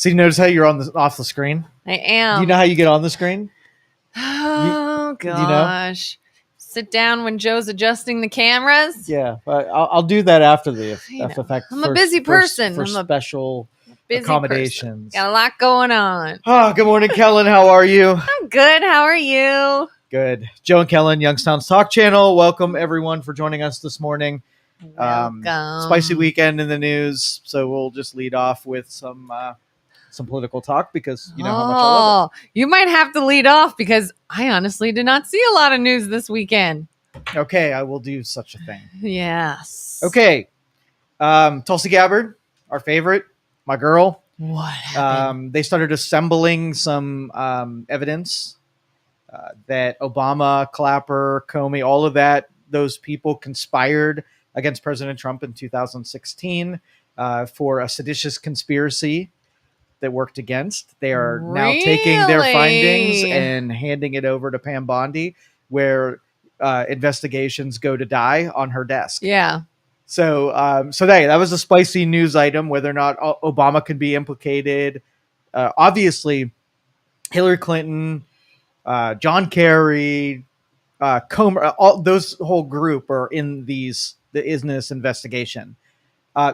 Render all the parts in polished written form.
So you notice how you're off the screen? I am. Do you know how you get on the screen? Oh, do you know? gosh. Sit down when Joe's adjusting the cameras. Yeah, I'll do that after the fact. I'm a busy person. For special busy accommodations. Got a lot going on. Oh, good morning, Kellen. How are you? I'm good. How are you? Good. Joe and Kellen, Youngstown's Talk Channel. Welcome, everyone, for joining us this morning. Welcome. Spicy weekend in the news, so we'll just lead off with some political talk because you know how much I love it. You might have to lead off because I honestly did not see a lot of news this weekend. Okay, I will do such a thing. Yes. Okay. Tulsi Gabbard, our favorite, my girl. What happened? They started assembling some evidence that Obama, Clapper, Comey, all of those people conspired against President Trump in 2016 for a seditious conspiracy that worked against. They are now taking their findings and handing it over to Pam Bondi, where investigations go to die on her desk. Yeah. So that was a spicy news item, whether or not Obama could be implicated. Obviously, Hillary Clinton, John Kerry, Comer, all those whole group are in this investigation.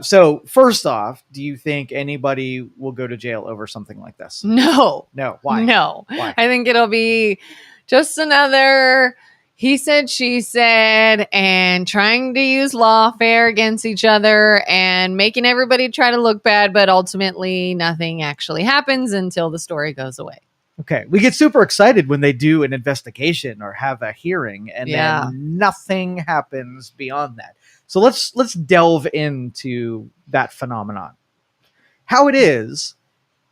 So first off, do you think anybody will go to jail over something like this? No. Why? No. Why? I think it'll be just another he said, she said, and trying to use lawfare against each other and making everybody try to look bad, but ultimately nothing actually happens until the story goes away. Okay. We get super excited when they do an investigation or have a hearing and then nothing happens beyond that. So let's delve into that phenomenon. How it is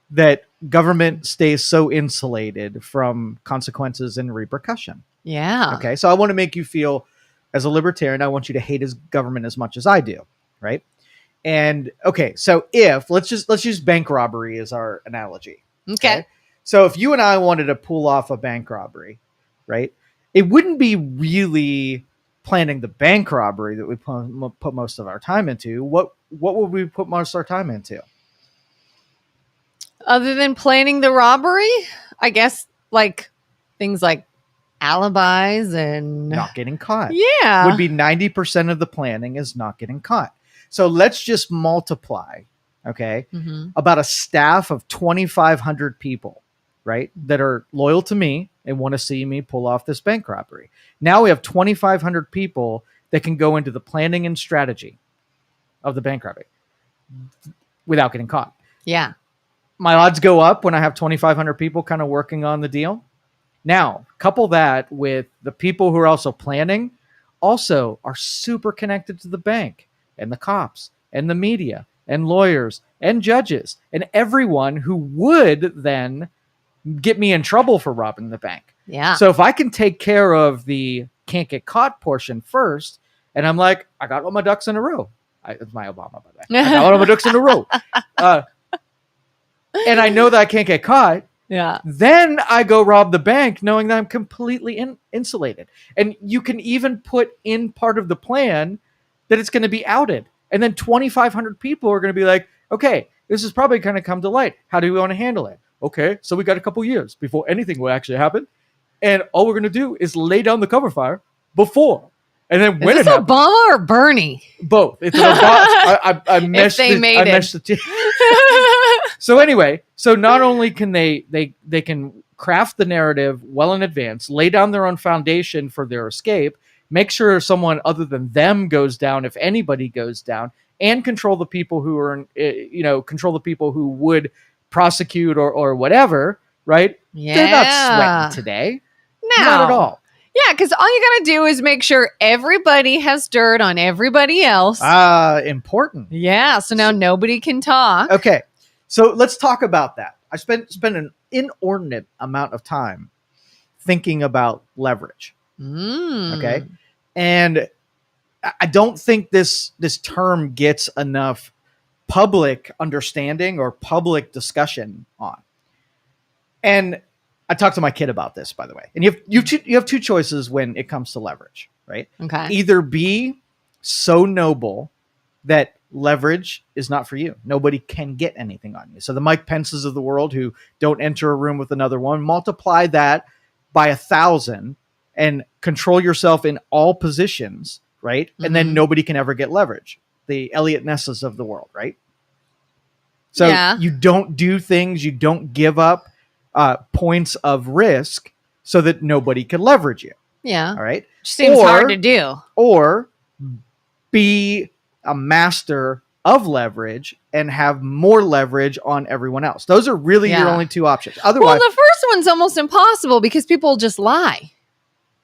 that government stays so insulated from consequences and repercussion. Yeah. Okay. So I want to make you feel, as a libertarian, I want you to hate his government as much as I do. Right. And okay. So let's use bank robbery as our analogy. Okay. So if you and I wanted to pull off a bank robbery, right, it wouldn't be really planning the bank robbery that we put most of our time into. What would we put most of our time into? Other than planning the robbery, I guess like things like alibis and not getting caught. Yeah. Would be 90% of the planning is not getting caught. So let's just multiply, okay, about a staff of 2,500 people, right, that are loyal to me and want to see me pull off this bank robbery. Now we have 2,500 people that can go into the planning and strategy of the bank robbery without getting caught. Yeah. My odds go up when I have 2,500 people kind of working on the deal. Now, couple that with the people who are also planning, also are super connected to the bank and the cops and the media and lawyers and judges and everyone who would then get me in trouble for robbing the bank. Yeah. So if I can take care of the can't get caught portion first, and I'm like, I got all my ducks in a row. It's my Obama, by the way. I got all my ducks in a row. And I know that I can't get caught. Yeah. Then I go rob the bank knowing that I'm completely insulated. And you can even put in part of the plan that it's going to be outed. And then 2,500 people are going to be like, okay, this is probably going to come to light. How do we want to handle it? Okay, so we got a couple years before anything will actually happen. And all we're going to do is lay down the cover fire before. And then when is this Obama or Bernie? Both. It's Obama. I meshed the two. So anyway, so not only can they can craft the narrative well in advance, lay down their own foundation for their escape, make sure someone other than them goes down if anybody goes down, and control the people who are, control the people who would prosecute or whatever, right? Yeah. They're not sweating today. No. Not at all. Yeah, because all you got to do is make sure everybody has dirt on everybody else. Important. Yeah, so now nobody can talk. Okay, so let's talk about that. I spent an inordinate amount of time thinking about leverage. Okay, and I don't think this term gets enough public understanding or public discussion on. And I talked to my kid about this, by the way. And you have two choices when it comes to leverage, right? Okay. Either be so noble that leverage is not for you. Nobody can get anything on you. So the Mike Pences of the world who don't enter a room with another one, multiply that by 1,000 and control yourself in all positions, right? And then nobody can ever get leverage. The Elliot Nesses of the world, right? So you don't do things, you don't give up points of risk so that nobody can leverage you. Yeah. All right. Seems hard to do. Or be a master of leverage and have more leverage on everyone else. Those are really your only two options. Otherwise, well, the first one's almost impossible because people just lie.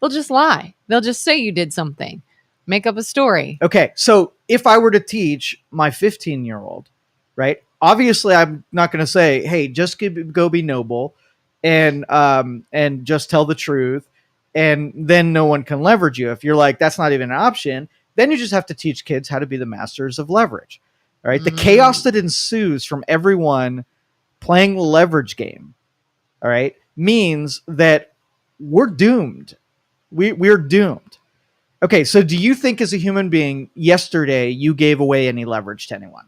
They'll just lie. They'll just say you did something, make up a story. Okay. So if I were to teach my 15-year-old, right? Obviously, I'm not going to say, hey, just go be noble and just tell the truth. And then no one can leverage you. If you're like, that's not even an option, then you just have to teach kids how to be the masters of leverage. All right. The chaos that ensues from everyone playing the leverage game, all right, means that we're doomed. We're doomed. Okay. So do you think as a human being yesterday you gave away any leverage to anyone?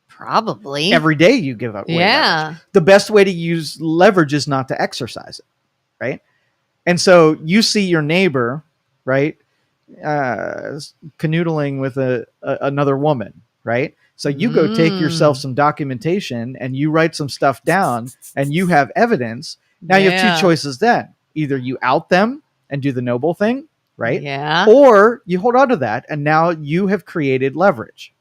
Probably. Every day you give away leverage. The best way to use leverage is not to exercise it. Right. And so you see your neighbor, right, canoodling with another woman, right? So you go take yourself some documentation and you write some stuff down and you have evidence. Now you have two choices then. Either you out them and do the noble thing, right? Yeah. Or you hold on to that and now you have created leverage.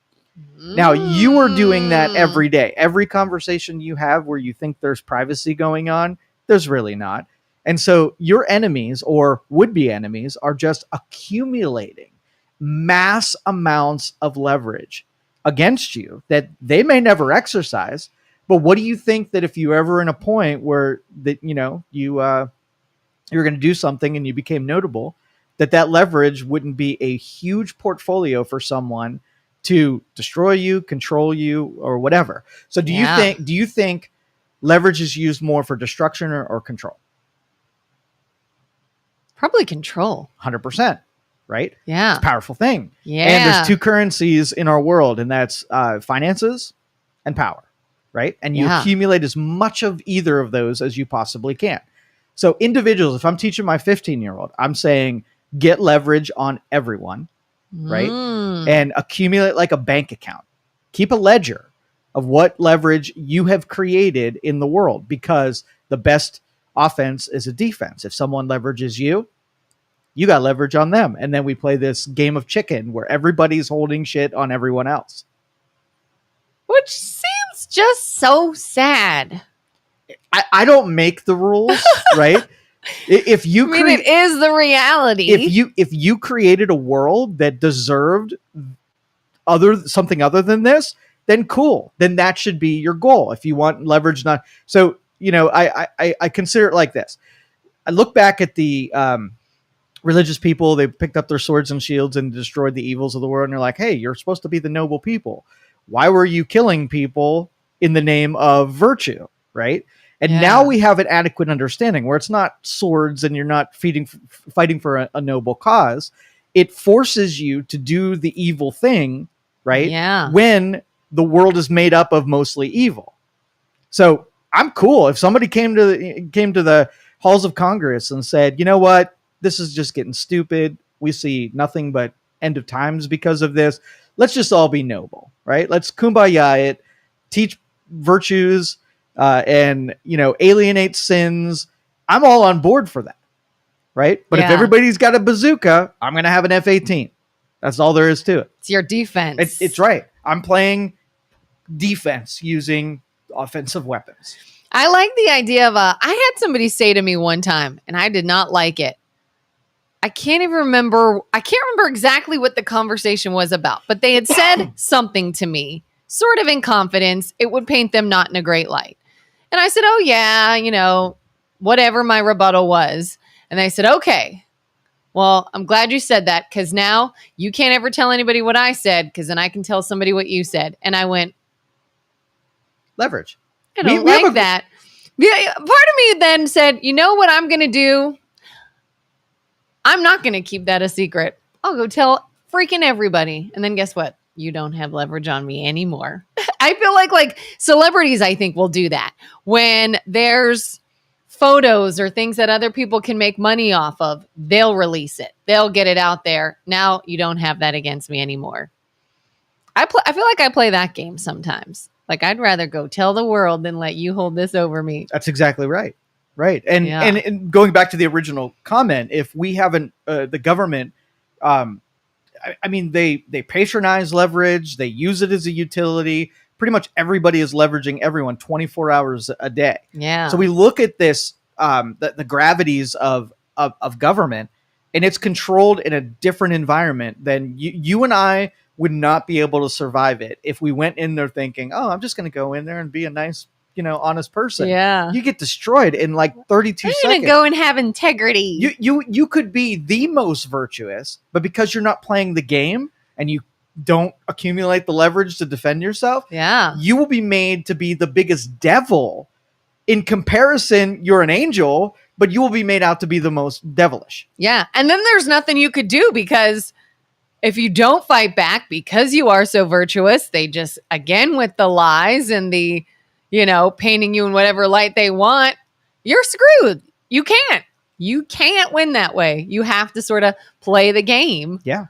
Now you are doing that every day. Every conversation you have where you think there's privacy going on, there's really not. And so your enemies or would-be enemies are just accumulating mass amounts of leverage against you that they may never exercise. But what do you think that if you ever in a point where that you're going to do something and you became notable, that leverage wouldn't be a huge portfolio for someone to destroy you, control you, or whatever? So do you think leverage is used more for destruction or control? Probably control. 100%, right? Yeah. It's a powerful thing. Yeah. And there's two currencies in our world, and that's finances and power, right? And you accumulate as much of either of those as you possibly can. So individuals, if I'm teaching my 15-year-old, I'm saying get leverage on everyone, right? And accumulate like a bank account. Keep a ledger of what leverage you have created in the world, because the best offense is a defense. If someone leverages you, you got leverage on them. And then we play this game of chicken where everybody's holding shit on everyone else. Which seems just so sad. I don't make the rules, right? If you it is the reality. If you created a world that deserved something other than this, then cool. Then that should be your goal. If you want leverage, not so. I consider it like this. I look back at the religious people. They picked up their swords and shields and destroyed the evils of the world. And they're like, hey, you're supposed to be the noble people. Why were you killing people in the name of virtue, right? And now we have an adequate understanding where it's not swords and you're not fighting for a noble cause. It forces you to do the evil thing, right? Yeah. When the world is made up of mostly evil. So I'm cool. If somebody came to the halls of Congress and said, you know what, this is just getting stupid. We see nothing but end of times because of this. Let's just all be noble, right? Let's kumbaya it, teach virtues, and alienate sins. I'm all on board for that, right? But if everybody's got a bazooka, I'm going to have an F-18. That's all there is to it. It's your defense. It's right. I'm playing defense using offensive weapons. I like the idea of I had somebody say to me one time, and I did not like it. I can't remember exactly what the conversation was about, but they had said something to me, sort of in confidence. It would paint them not in a great light. And I said, oh yeah, whatever my rebuttal was. And they said, okay, well, I'm glad you said that, because now you can't ever tell anybody what I said, because then I can tell somebody what you said. And I went, leverage. I don't like that. Yeah, part of me then said, you know what I'm going to do? I'm not going to keep that a secret. I'll go tell freaking everybody. And then guess what? you don't have leverage on me anymore. I feel like celebrities, I think, will do that when there's photos or things that other people can make money off of. They'll release it. They'll get it out there. Now you don't have that against me anymore. I feel like I play that game sometimes. Like, I'd rather go tell the world than let you hold this over me. That's exactly right. Right. And going back to the original comment, if we haven't, the government, I mean, they patronize leverage. They use it as a utility. Pretty much everybody is leveraging everyone 24 hours a day. Yeah. So we look at this, the gravities of government, and it's controlled in a different environment than you and I would not be able to survive it if we went in there thinking, oh, I'm just going to go in there and be a nice, honest person. Yeah. You get destroyed in like 32 seconds. I'm going to go and have integrity. You could be the most virtuous, but because you're not playing the game and you don't accumulate the leverage to defend yourself, you will be made to be the biggest devil. In comparison, you're an angel, but you will be made out to be the most devilish. Yeah. And then there's nothing you could do, because if you don't fight back because you are so virtuous, they just, again, with the lies and the, painting you in whatever light they want, you're screwed. You can't win that way. You have to sort of play the game. Yeah.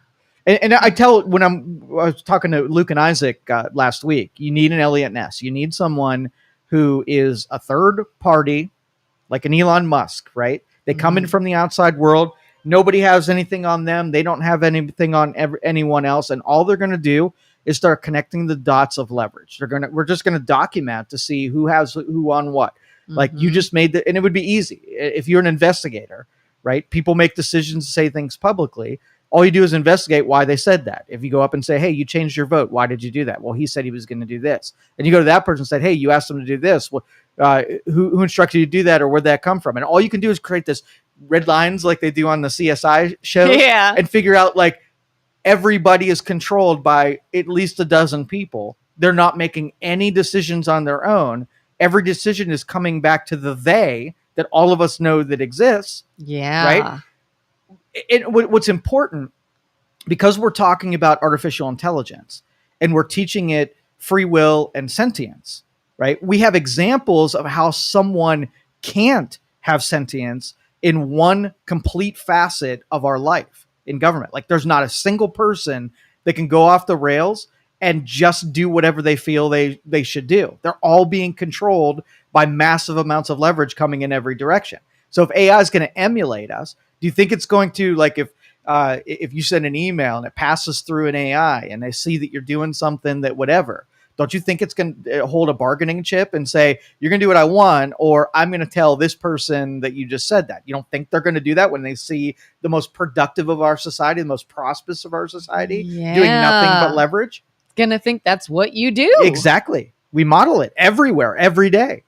And I tell, I was talking to Luke and Isaac last week, you need an Elliot Ness. You need someone who is a third party, like an Elon Musk, right? They come in from the outside world. Nobody has anything on them. They don't have anything on anyone else. And all they're going to do is start connecting the dots of leverage. We're just going to document to see who has who on what. Like you just made and it would be easy. If you're an investigator, right? People make decisions to say things publicly. All you do is investigate why they said that. If you go up and say, hey, you changed your vote. Why did you do that? Well, he said he was going to do this. And you go to that person and said, hey, you asked him to do this. Well, who instructed you to do that, or where'd that come from? And all you can do is create this red lines like they do on the CSI shows and figure out like everybody is controlled by at least a dozen people. They're not making any decisions on their own. Every decision is coming back to the they that all of us know that exists. Yeah. Right. What's important, because we're talking about artificial intelligence and we're teaching it free will and sentience, right? We have examples of how someone can't have sentience in one complete facet of our life in government. Like there's not a single person that can go off the rails and just do whatever they feel they should do. They're all being controlled by massive amounts of leverage coming in every direction. So if AI is going to emulate us, do you think it's going to, like, if you send an email and it passes through an AI and they see that you're doing something that whatever, don't you think it's going to hold a bargaining chip and say, you're going to do what I want, or I'm going to tell this person that you just said that? You don't think they're going to do that when they see the most productive of our society, the most prosperous of our society, doing nothing but leverage? Going to think that's what you do. Exactly. We model it everywhere, every day.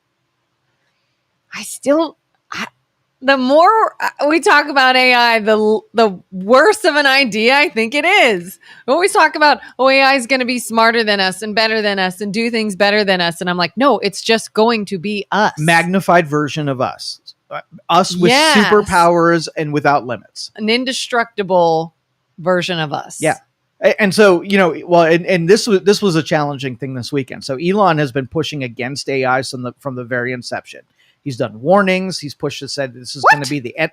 The more we talk about AI, the worse of an idea I think it is. We always talk about, AI is going to be smarter than us and better than us and do things better than us. And I'm like, no, it's just going to be us. Magnified version of us. Us with superpowers and without limits. An indestructible version of us. Yeah. And so, and this was a challenging thing this weekend. So Elon has been pushing against AI from the very inception. He's done warnings. He's pushed and said this is going to be the end.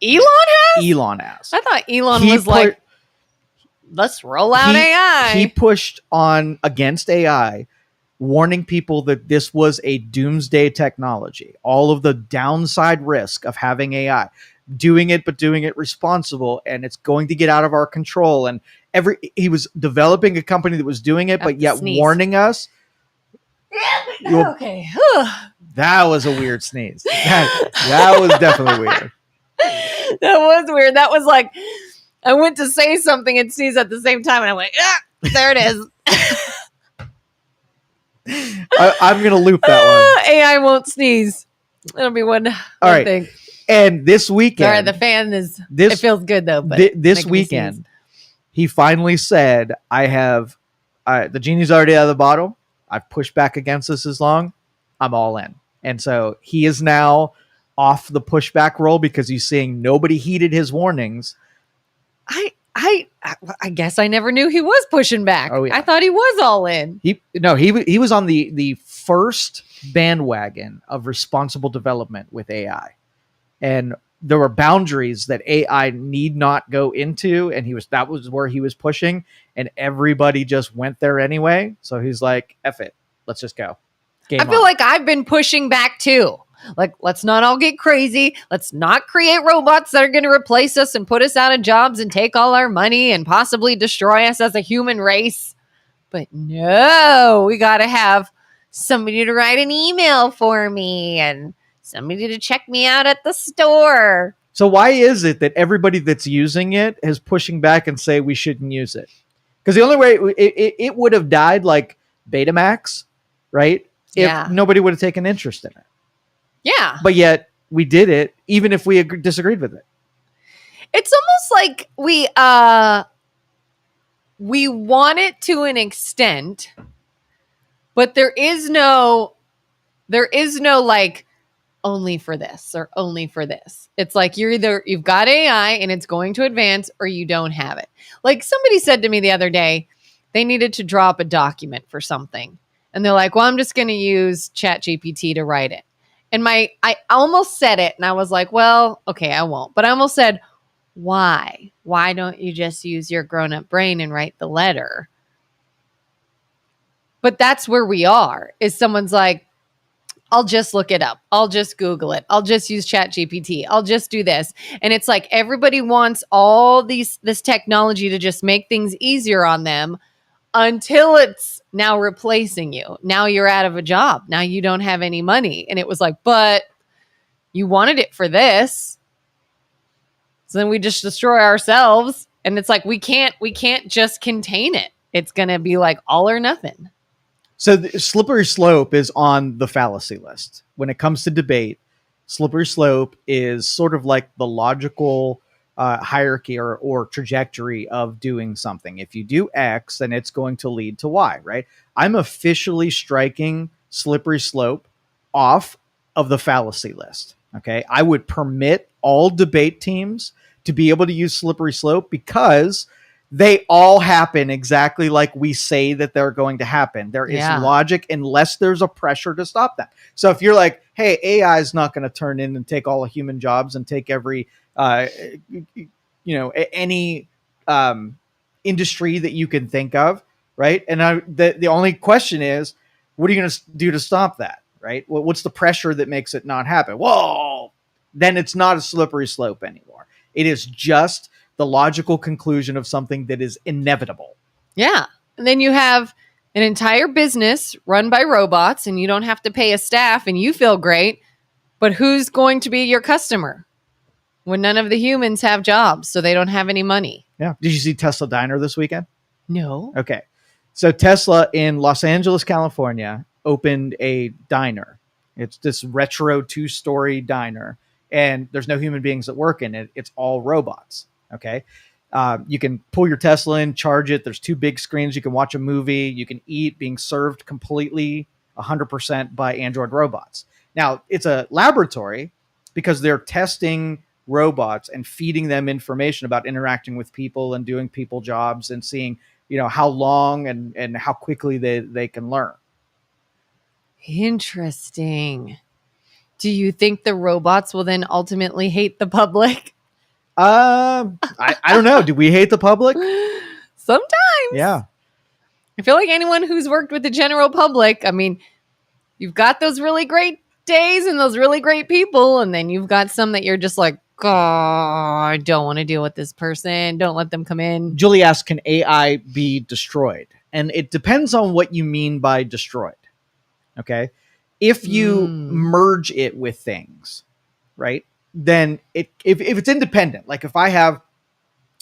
Elon has? Elon has. I thought Elon was like, let's roll out AI. He pushed on against AI, warning people that this was a doomsday technology. All of the downside risk of having AI. Doing it, but doing it responsible, and it's going to get out of our control. And he was developing a company that was doing it, but yet warning us. Okay. That was a weird sneeze. That was definitely weird. That was weird. That was like, I went to say something and sneeze at the same time, and I went, there it is. I'm going to loop that one. AI won't sneeze. It'll be one thing. And this weekend. Sorry, the fan is, it feels good though. But this weekend, he finally said, I have, the genie's already out of the bottle. I've pushed back against this as long. I'm all in. And so he is now off the pushback roll because he's seeing nobody heeded his warnings. I guess I never knew he was pushing back. Oh, yeah. I thought he was all in. He was on the first bandwagon of responsible development with AI, and there were boundaries that AI need not go into, and that was where he was pushing, and everybody just went there anyway. So he's like, "F it, let's just go." Game I feel on. like I've been pushing back too. Like, let's not all get crazy. Let's not create robots that are going to replace us and put us out of jobs and take all our money and possibly destroy us as a human race. But no, we got to have somebody to write an email for me and somebody to check me out at the store. So why is it that everybody that's using it is pushing back and say we shouldn't use it? Because the only way it would have died like Betamax, right? If nobody would have taken interest in it. Yeah. But yet we did it, even if we disagreed with it. It's almost like we want it to an extent, but there is no like only for this or only for this. It's like you've got AI and it's going to advance or you don't have it. Like somebody said to me the other day, they needed to drop a document for something. And they're like, well, I'm just going to use ChatGPT to write it. And I almost said it and I was like, well, okay, I won't. But I almost said, why? Why don't you just use your grown-up brain and write the letter? But that's where we are, is someone's like, I'll just look it up. I'll just Google it. I'll just use ChatGPT. I'll just do this. And it's like everybody wants all this technology to just make things easier on them until it's now replacing you. Now you're out of a job. Now you don't have any money. And it was like, but you wanted it for this. So then we just destroy ourselves. And it's like, we can't just contain it. It's going to be like all or nothing. So the slippery slope is on the fallacy list. When it comes to debate, slippery slope is sort of like the logical hierarchy or trajectory of doing something. If you do X, then it's going to lead to Y, right? I'm officially striking slippery slope off of the fallacy list. Okay. I would permit all debate teams to be able to use slippery slope because they all happen exactly like we say that they're going to happen. There is logic unless there's a pressure to stop that. So if you're like, hey, AI is not going to turn in and take all the human jobs and take every, any industry that you can think of, right? And the only question is, what are you going to do to stop that, right? What's the pressure that makes it not happen? Whoa, then it's not a slippery slope anymore. It is just the logical conclusion of something that is inevitable. Yeah. And then you have an entire business run by robots and you don't have to pay a staff and you feel great. But who's going to be your customer when none of the humans have jobs, so they don't have any money? Yeah. Did you see Tesla Diner this weekend? No. Okay. So Tesla in Los Angeles, California, opened a diner. It's this retro 2-story diner, and there's no human beings that work in it. It's all robots. Okay. You can pull your Tesla in, charge it. There's 2 big screens. You can watch a movie. You can eat, being served completely 100% by Android robots. Now, it's a laboratory because they're testing robots and feeding them information about interacting with people and doing people jobs and seeing, how long and how quickly they can learn. Interesting. Do you think the robots will then ultimately hate the public? I don't know. Do we hate the public? Sometimes. Yeah. I feel like anyone who's worked with the general public, I mean, you've got those really great days and those really great people, and then you've got some that you're just like, oh, I don't want to deal with this person. Don't let them come in. Julie asks, can AI be destroyed? And it depends on what you mean by destroyed. Okay. If you merge it with things, right, then if it's independent, like if I have,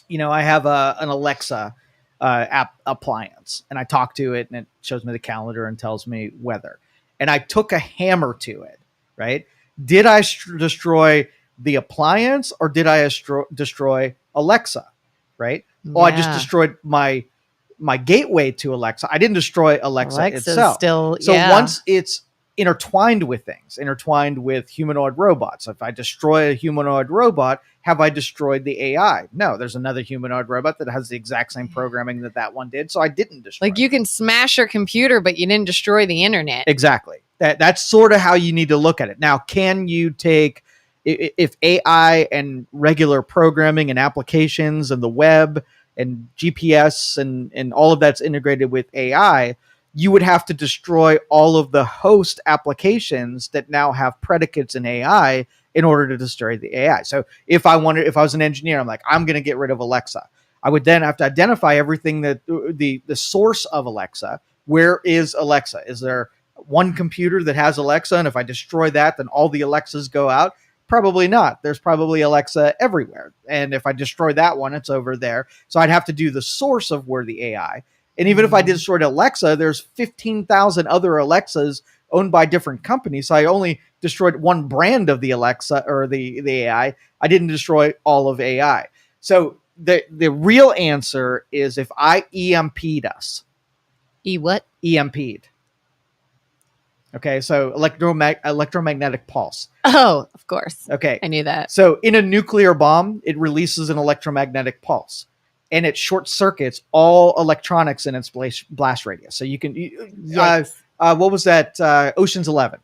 an Alexa app appliance and I talk to it and it shows me the calendar and tells me weather, and I took a hammer to it, right? Did I destroy the appliance or did I destroy Alexa, right? Yeah. Oh, I just destroyed my gateway to Alexa. I didn't destroy Alexa Alexa's itself. Still, so once it's intertwined with things, intertwined with humanoid robots. If I destroy a humanoid robot, have I destroyed the AI? No, there's another humanoid robot that has the exact same programming that one did, so I didn't destroy Like, you can smash your computer, but you didn't destroy the internet. Exactly. That's sort of how you need to look at it. Now, can you take, if AI and regular programming and applications and the web and GPS and all of that's integrated with AI, you would have to destroy all of the host applications that now have predicates in AI in order to destroy the AI. So if I was an engineer, I'm like, I'm going to get rid of Alexa. I would then have to identify everything that the source of Alexa. Where is Alexa? Is there one computer that has Alexa, and if I destroy that, then all the Alexas go out? Probably not. There's probably Alexa everywhere. And if I destroy that one, it's over there. So I'd have to do the source of where the AI. And even if I destroyed Alexa, there's 15,000 other Alexas owned by different companies. So I only destroyed one brand of the Alexa or the AI. I didn't destroy all of AI. So the real answer is if I EMP'd us. What? EMP'd. Okay, so electromagnetic pulse. Oh, of course. Okay. I knew that. So in a nuclear bomb, it releases an electromagnetic pulse, and it short circuits all electronics in its blast radius. So you can, what was that? Ocean's 11.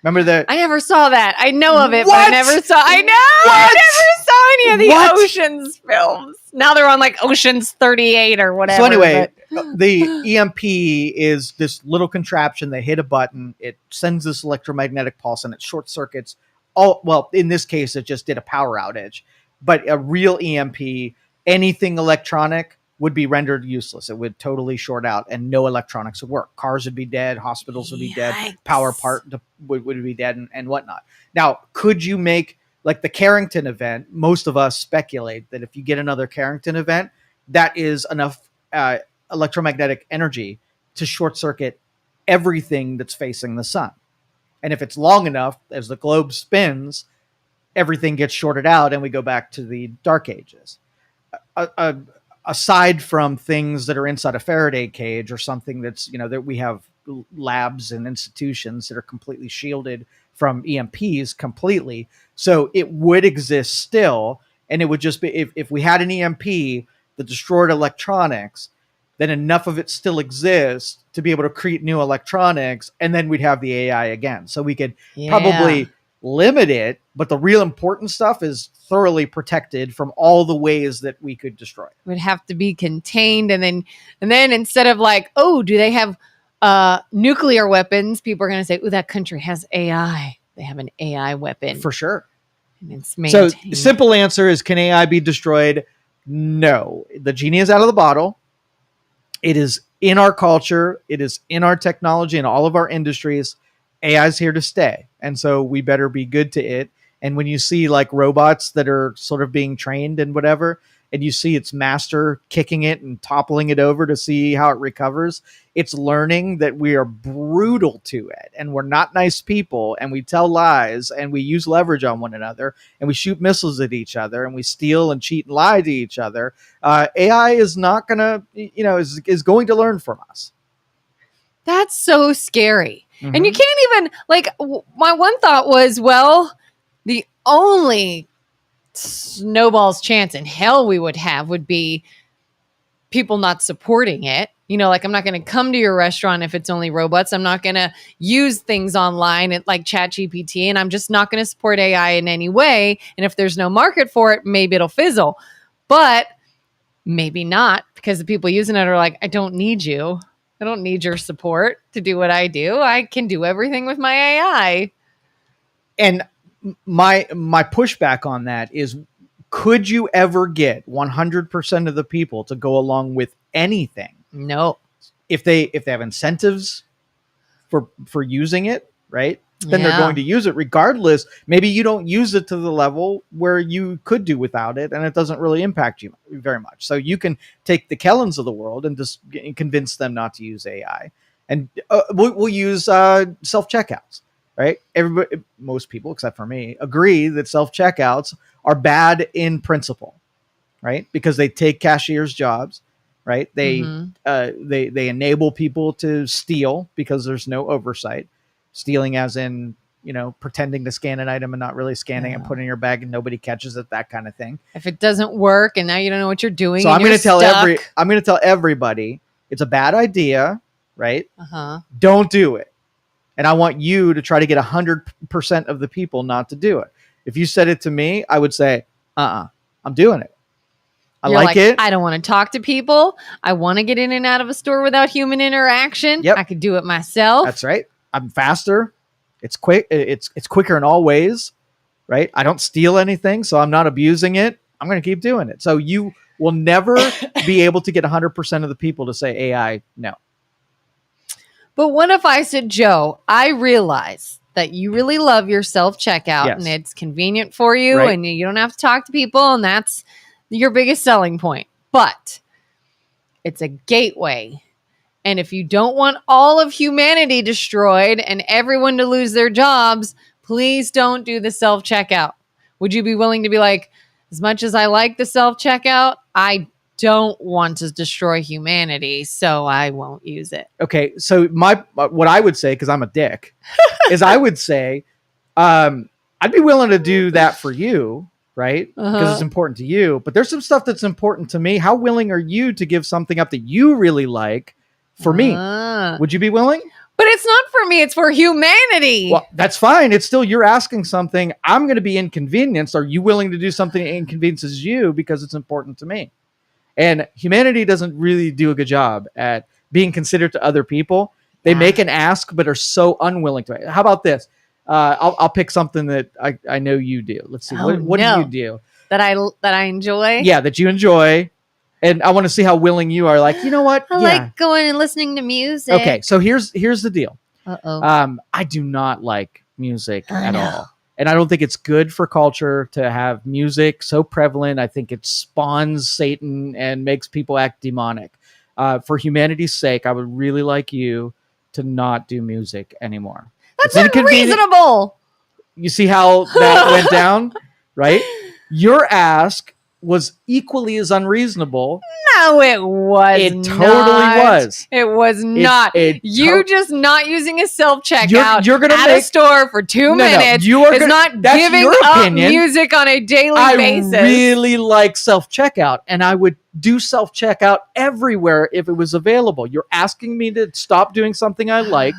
Remember that? I never saw that. I know of it, What? but I never saw. I know. What? I never saw any of the What? Ocean's films. Now they're on like Ocean's 38 or whatever. So anyway, the EMP is this little contraption. They hit a button, it sends this electromagnetic pulse, and it short circuits all. Well, in this case, it just did a power outage. But a real EMP, anything electronic would be rendered useless. It would totally short out, and no electronics would work. Cars would be dead. Hospitals would be dead. Power part would be dead, and whatnot. Now, could you make like the Carrington event? Most of us speculate that if you get another Carrington event, that is enough electromagnetic energy to short circuit everything that's facing the sun. And if it's long enough, as the globe spins, everything gets shorted out and we go back to the dark ages. Aside from things that are inside a Faraday cage or something that's, that we have labs and institutions that are completely shielded from EMPs completely. So it would exist still. And it would just be, if we had an EMP that destroyed electronics, then enough of it still exists to be able to create new electronics. And then we'd have the AI again. So we could probably limit it, but the real important stuff is thoroughly protected from all the ways that we could destroy it. Would have to be contained, and then instead of like, oh, do they have nuclear weapons? People are going to say, oh, that country has AI. They have an AI weapon For sure. And it's maintained. So simple answer is, can AI be destroyed? No. The genie is out of the bottle. It is in our culture. It is in our technology and all of our industries. AI is here to stay. And so we better be good to it. And when you see like robots that are sort of being trained and whatever, and you see its master kicking it and toppling it over to see how it recovers, it's learning that we are brutal to it and we're not nice people, and we tell lies and we use leverage on one another and we shoot missiles at each other and we steal and cheat and lie to each other. AI is not going to, is going to learn from us. That's so scary. Mm-hmm. And you can't even, like, my one thought was, well, the only snowball's chance in hell we would have would be people not supporting it. Like, I'm not going to come to your restaurant if it's only robots. I'm not going to use things online like ChatGPT, and I'm just not going to support AI in any way. And if there's no market for it, maybe it'll fizzle. But maybe not, because the people using it are like, I don't need you. I don't need your support to do what I do. I can do everything with my AI. And my pushback on that is, could you ever get 100% of the people to go along with anything? No. If they have incentives for using it, right? Then they're going to use it regardless. Maybe you don't use it to the level where you could do without it, and it doesn't really impact you very much. So you can take the Kellens of the world and just convince them not to use AI, and we'll use self-checkouts, right? Most people, except for me, agree that self-checkouts are bad in principle, right? Because they take cashiers' jobs, right? They enable people to steal because there's no oversight. Stealing as in, pretending to scan an item and not really scanning it and putting it in your bag and nobody catches it, that kind of thing. If it doesn't work and now you don't know what you're doing, So I'm going to tell everybody it's a bad idea, right? Uh-huh. Don't do it. And I want you to try to get 100% of the people not to do it. If you said it to me, I would say, I'm doing it. I like it. I don't want to talk to people. I want to get in and out of a store without human interaction. Yep. I could do it myself. That's right. I'm faster. It's quick. It's quicker in all ways, right? I don't steal anything, so I'm not abusing it. I'm going to keep doing it. So you will never be able to get 100% of the people to say AI no. But what if I said, Joe, I realize that you really love your self-checkout and it's convenient for you and you don't have to talk to people and that's your biggest selling point. But it's a gateway. And if you don't want all of humanity destroyed and everyone to lose their jobs, please don't do the self-checkout. Would you be willing to be like, as much as I like the self-checkout, I don't want to destroy humanity, so I won't use it. Okay, so what I would say, because I'm a dick, is I would say I'd be willing to do that for you, right? Because it's important to you. But there's some stuff that's important to me. How willing are you to give something up that you really like for me? Would you be willing? But it's not for me. It's for humanity. Well, that's fine. It's still you're asking something. I'm going to be inconvenienced. Are you willing to do something that inconveniences you because it's important to me? And humanity doesn't really do a good job at being considerate to other people. They make an ask, but are so unwilling to. How about this? I'll pick something that I know you do. Let's see. What do you do? That I enjoy? Yeah, that you enjoy. And I want to see how willing you are. Like, you know what? I like going and listening to music. Okay, so here's the deal. Uh-oh. I do not like music at all. And I don't think it's good for culture to have music so prevalent. I think it spawns Satan and makes people act demonic. For humanity's sake, I would really like you to not do music anymore. That's unreasonable. You see how that went down, right? Your ask was equally as unreasonable. No, it was It not. totally was. It was not. You just not using a self-checkout you're gonna at a store for 2 minutes is not giving up music on a daily basis. I really like self-checkout, and I would do self-checkout everywhere if it was available. You're asking me to stop doing something I like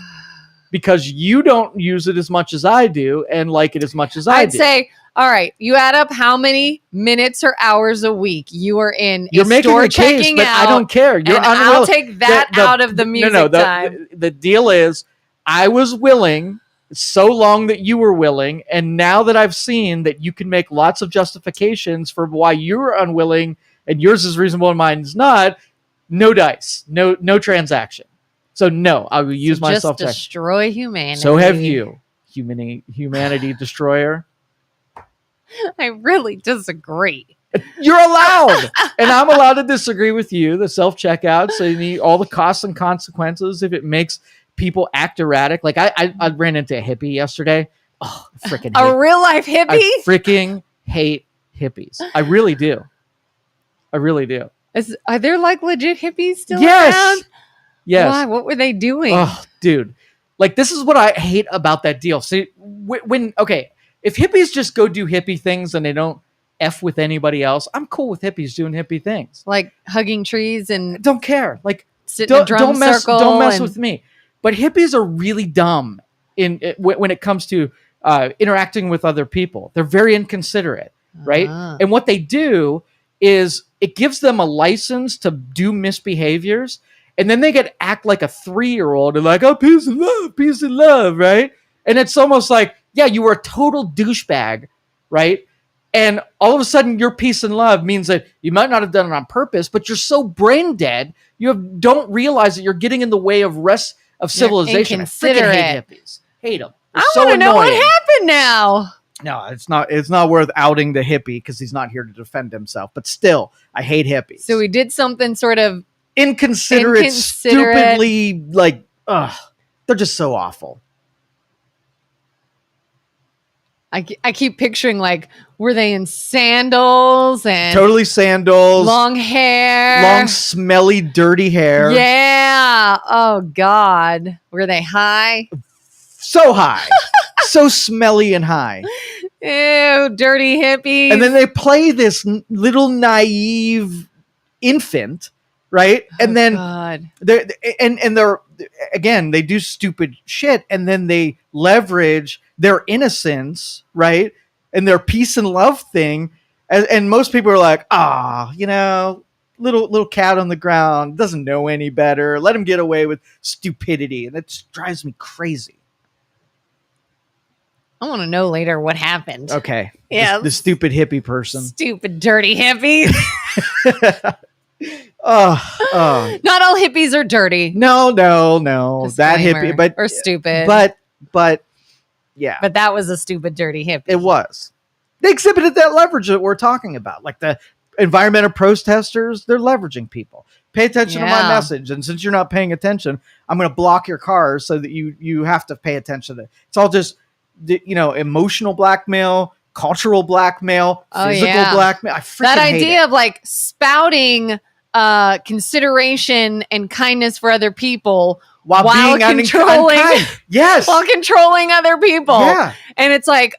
because you don't use it as much as I do and like it as much as I do. I'd say, all right, you add up how many minutes or hours a week you are in You're a store making a case, but I don't care. You're unwilling. I'll take that out of the music time. The deal is, I was willing so long that you were willing, and now that I've seen that you can make lots of justifications for why you're unwilling and yours is reasonable and mine is not, no dice, no transaction. So no, I will use my self-check. Just destroy humanity. So have you, humanity destroyer. I really disagree. You're allowed, and I'm allowed to disagree with you. The self-checkout, so you need all the costs and consequences if it makes people act erratic. Like I ran into a hippie yesterday. Oh, freaking a real life hippie. I freaking hate hippies. I really do. Are there like legit hippies still around? Yes. Why? What were they doing? Oh, dude. Like, this is what I hate about that deal. See, if hippies just go do hippie things and they don't F with anybody else, I'm cool with hippies doing hippie things. Like hugging trees and don't care. Like, sitting in a drum circle. Don't mess with me. But hippies are really dumb when it comes to interacting with other people. They're very inconsiderate, right? And what they do is it gives them a license to do misbehaviors, and then they act like a 3-year-old and like, oh, peace and love, right? And it's almost like, yeah, you were a total douchebag, right? And all of a sudden, your peace and love means that you might not have done it on purpose, but you're so brain dead, don't realize that you're getting in the way of rest of civilization. I freaking hate hippies. Hate them. I want to know what happened now. No, it's not worth outing the hippie because he's not here to defend himself. But still, I hate hippies. So we did something sort of inconsiderate, stupidly, like, they're just so awful. I keep picturing, like, were they in sandals and totally sandals, long hair, long smelly dirty hair? Yeah. Oh God, were they high? so high, so smelly and high. Ew, dirty hippies. And then they play this little naive infant, right? And then God. they're again, they do stupid shit, and then they leverage their innocence, right? And their peace and love thing. And most people are like, little cat on the ground, doesn't know any better. Let him get away with stupidity. And it drives me crazy. I want to know later what happened. Okay. Yeah. The stupid hippie person. Stupid, dirty hippies. Not all hippies are dirty. No. That hippie, but or stupid. But yeah. But that was a stupid, dirty hippie. It was. They exhibited that leverage that we're talking about. Like the environmental protesters, they're leveraging people. Pay attention to my message. And since you're not paying attention, I'm going to block your cars so that you have to pay attention to it. It's all just, emotional blackmail, cultural blackmail, physical blackmail. I freaking that hate idea it. of like spouting consideration and kindness for other people while controlling yes, while controlling other people. Yeah. And it's like,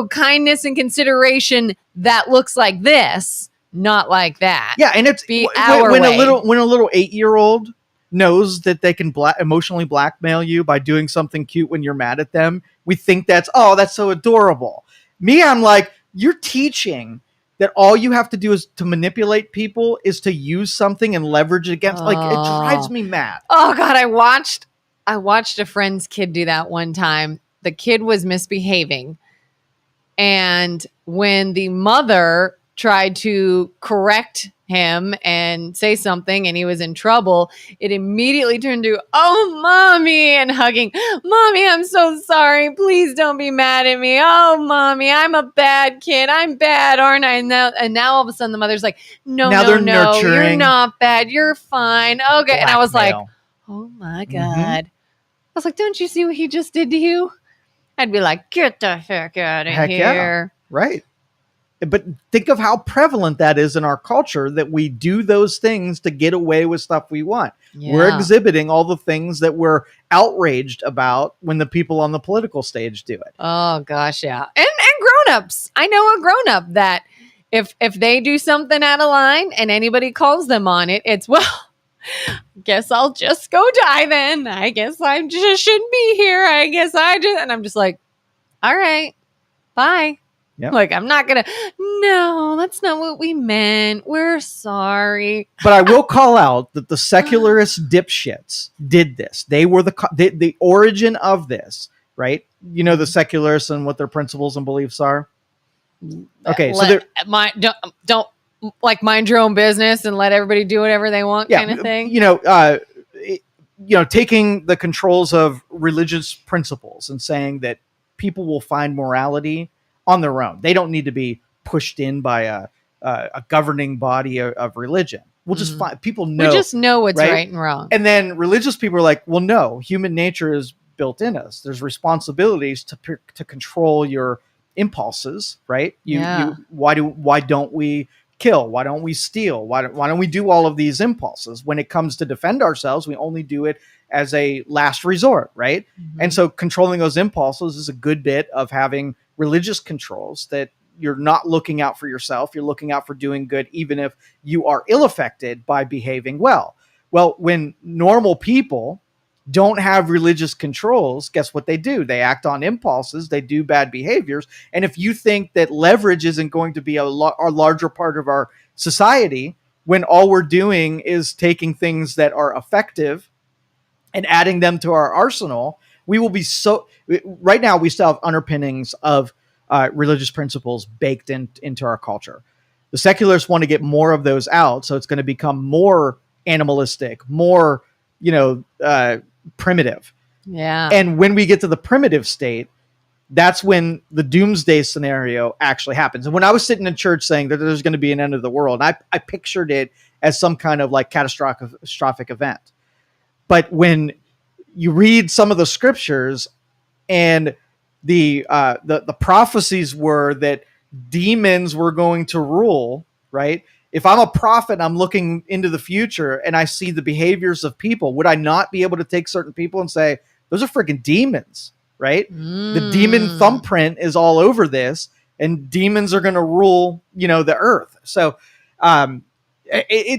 kindness and consideration that looks like this, not like that. Yeah, and it's when a little 8-year-old knows that they can emotionally blackmail you by doing something cute when you're mad at them. We think that's so adorable. Me, I'm like, you're teaching that all you have to do is to manipulate people is to use something and leverage it against. Like, it drives me mad. Oh God, I watched a friend's kid do that one time. The kid was misbehaving, and when the mother tried to correct him and say something and he was in trouble, it immediately turned to, oh, mommy, and hugging, mommy, I'm so sorry. Please don't be mad at me. Oh, mommy, I'm a bad kid. I'm bad, aren't I? And now all of a sudden the mother's like, no, you're not bad. You're fine. Okay. And I was like, oh my God. I was like, don't you see what he just did to you? I'd be like, get the heck out of here. Yeah. Right. But think of how prevalent that is in our culture, that we do those things to get away with stuff we want. Yeah. We're exhibiting all the things that we're outraged about when the people on the political stage do it. Oh, gosh, yeah. And grown-ups. I know a grown-up that if they do something out of line and anybody calls them on it, it's, well, guess I'll just go die then. I guess I just shouldn't be here. And I'm just like, all right, bye. Yep. Like, I'm not going to, no, that's not what we meant. We're sorry. But I will call out that the secularist dipshits did this. They were the origin of this, right? You know, the secularists and what their principles and beliefs are. Okay. So don't like mind your own business and let everybody do whatever they want kind of thing. Taking the controls of religious principles and saying that people will find morality on their own. They don't need to be pushed in by a governing body of religion. We'll just find people know. We just know what's right and wrong. And then religious people are like, well, no, human nature is built in us. There's responsibilities to control your impulses, right? Why don't we kill? Why don't we steal? Why don't we do all of these impulses? When it comes to defend ourselves, we only do it as a last resort, right? And so controlling those impulses is a good bit of having religious controls, that you're not looking out for yourself. You're looking out for doing good, even if you are ill-affected by behaving well. Well, when normal people don't have religious controls, guess what they do? They act on impulses. They do bad behaviors. And if you think that leverage isn't going to be a larger part of our society, when all we're doing is taking things that are effective and adding them to our arsenal, we will be right now we still have underpinnings of religious principles baked into our culture. The secularists want to get more of those out. So it's going to become more animalistic, more, primitive. Yeah. And when we get to the primitive state, that's when the doomsday scenario actually happens. And when I was sitting in church saying that there's going to be an end of the world, I pictured it as some kind of like catastrophic event. But when you read some of the scriptures, and the prophecies were that demons were going to rule, right? If I'm a prophet and I'm looking into the future and I see the behaviors of people, would I not be able to take certain people and say, those are freaking demons, right? The demon thumbprint is all over this, and demons are going to rule, the earth. So,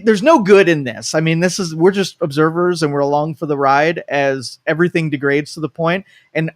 there's no good in this. I mean, we're just observers and we're along for the ride as everything degrades to the point. And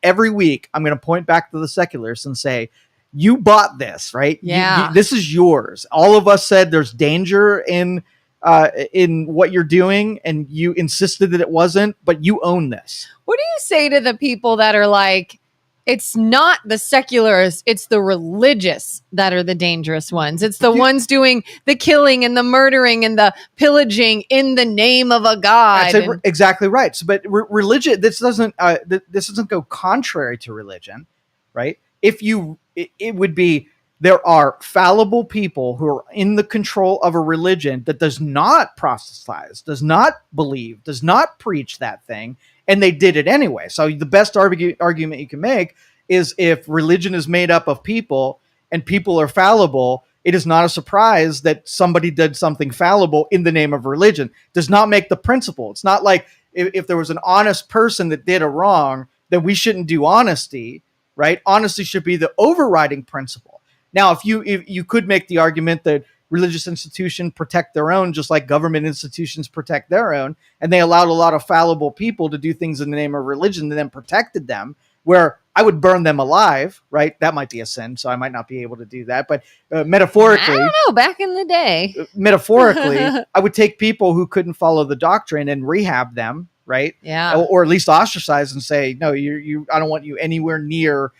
every week, I'm going to point back to the secularists and say, you bought this, right? Yeah. This is yours. All of us said there's danger in what you're doing, and you insisted that it wasn't, but you own this. What do you say to the people that are like, it's not the secularists, it's the religious that are the dangerous ones. It's the ones doing the killing and the murdering and the pillaging in the name of a god. That's exactly right. So, but religion, this doesn't go contrary to religion, right? It would be, there are fallible people who are in the control of a religion that does not proselytize, does not believe, does not preach that thing, and they did it anyway. So the best argument you can make is, if religion is made up of people and people are fallible, it is not a surprise that somebody did something fallible in the name of religion. Does not make the principle. It's not like if there was an honest person that did a wrong, then we shouldn't do honesty, right? Honesty should be the overriding principle. Now, if you could make the argument that religious institutions protect their own, just like government institutions protect their own, and they allowed a lot of fallible people to do things in the name of religion and then protected them, where I would burn them alive, right? That might be a sin, so I might not be able to do that. But metaphorically, I don't know, back in the day, metaphorically, I would take people who couldn't follow the doctrine and rehab them, right? Yeah. Or at least ostracize and say, no, I don't want you anywhere near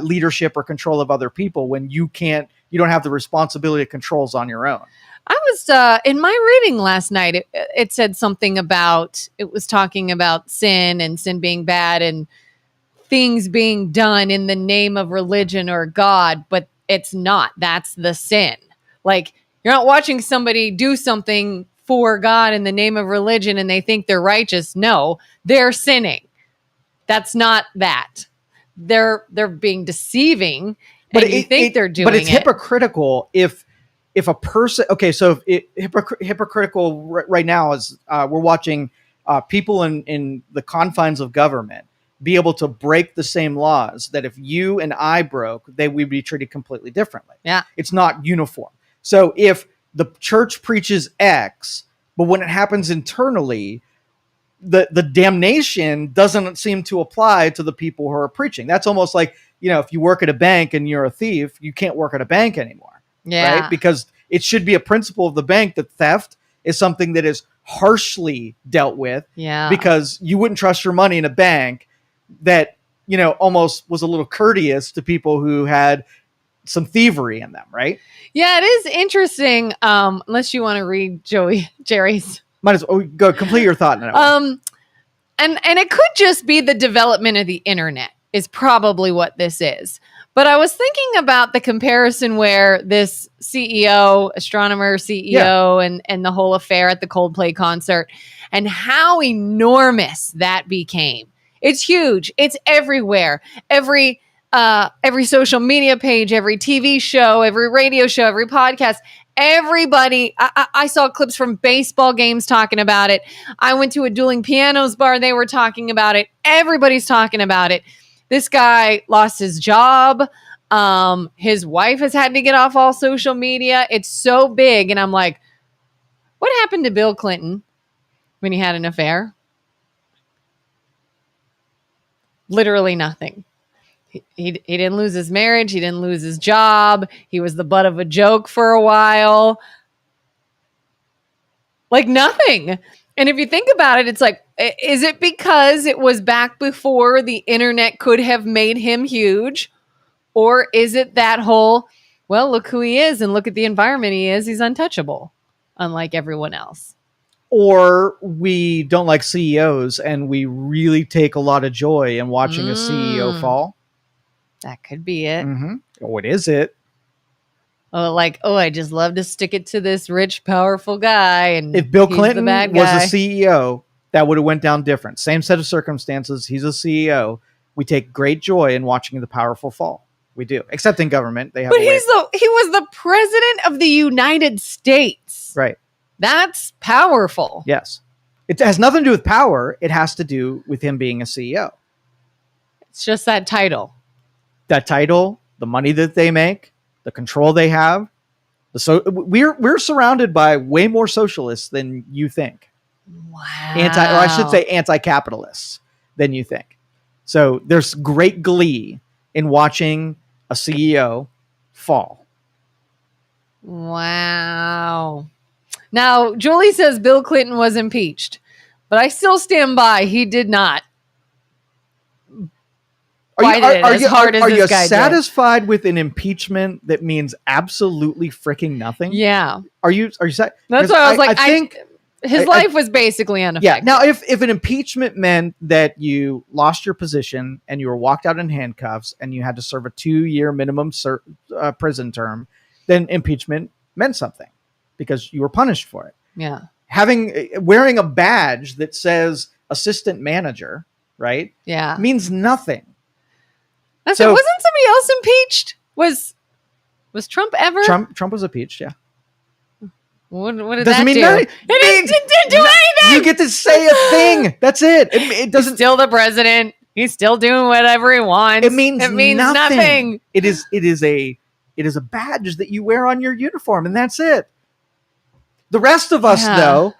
leadership or control of other people when you don't have the responsibility of controls on your own. I was in my reading last night. It said something about, it was talking about sin and sin being bad and things being done in the name of religion or God, but it's not. That's the sin. Like, you're not watching somebody do something for God in the name of religion and they think they're righteous. No, they're sinning. That's not that. They're being deceiving, and you think they're doing it. But it's hypocritical if a person. Okay, so hypocritical right now is we're watching people in the confines of government be able to break the same laws that if you and I broke, they would be treated completely differently. Yeah, it's not uniform. So if the church preaches X, but when it happens internally, the damnation doesn't seem to apply to the people who are preaching. That's almost like, if you work at a bank and you're a thief, you can't work at a bank anymore. Yeah. Right? Because it should be a principle of the bank that theft is something that is harshly dealt with. Yeah. Because you wouldn't trust your money in a bank that, almost was a little courteous to people who had some thievery in them, right? Yeah, it is interesting. Unless you want to read Jerry's. Might as well go complete your thought now. And it could just be the development of the internet is probably what this is. But I was thinking about the comparison where this astronomer CEO, and the whole affair at the Coldplay concert, and how enormous that became. It's huge. It's everywhere. Every social media page, every TV show, every radio show, every podcast. Everybody, I saw clips from baseball games talking about it. I went to a dueling pianos bar. They were talking about it. Everybody's talking about it. This guy lost his job. His wife has had to get off all social media. It's so big. And I'm like, what happened to Bill Clinton when he had an affair? Literally nothing. He didn't lose his marriage. He didn't lose his job. He was the butt of a joke for a while. Like nothing. And if you think about it, it's like, is it because it was back before the internet could have made him huge? Or is it that whole, well, look who he is and look at the environment he is. He's untouchable, unlike everyone else. Or we don't like CEOs and we really take a lot of joy in watching a CEO fall. That could be it. Mm-hmm. What is it? I just love to stick it to this rich, powerful guy. And if Bill Clinton was a CEO, that would have went down different. Same set of circumstances. He's a CEO. We take great joy in watching the powerful fall. We do, except in government. He was the president of the United States. Right. That's powerful. Yes. It has nothing to do with power. It has to do with him being a CEO. It's just that title. That title, the money that they make, the control they have. We're surrounded by way more socialists than you think. Wow. Or I should say anti-capitalists than you think. So there's great glee in watching a CEO fall. Wow. Now, Julie says Bill Clinton was impeached, but I still stand by. He did not. Are you satisfied with an impeachment that means absolutely freaking nothing? Yeah. Are you sad? That's why I was like, I think his life was basically unaffected. Yeah. Now, if an impeachment meant that you lost your position and you were walked out in handcuffs and you had to serve a 2-year minimum prison term, then impeachment meant something because you were punished for it. Yeah. Wearing a badge that says assistant manager, right? Yeah. Means nothing. So wasn't somebody else impeached? Was Trump ever? Trump was impeached, yeah. What did that do? Nothing. It didn't do anything. You get to say a thing. That's it. It doesn't. He's still the president. He's still doing whatever he wants. It means nothing. It is a badge that you wear on your uniform, and that's it. The rest of us, though,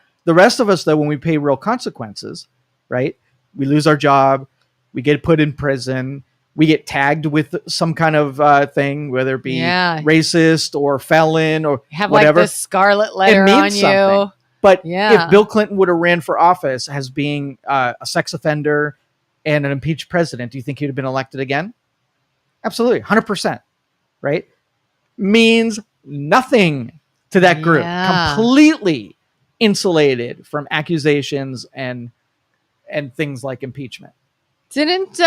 when we pay real consequences, right? We lose our job. We get put in prison. We get tagged with some kind of thing, whether it be racist or felon or have whatever. Like the scarlet letter on you. Something. But if Bill Clinton would have ran for office as being a sex offender and an impeached president, do you think he'd have been elected again? Absolutely. 100%. Right? Means nothing to that group. Completely insulated from accusations and things like impeachment. Didn't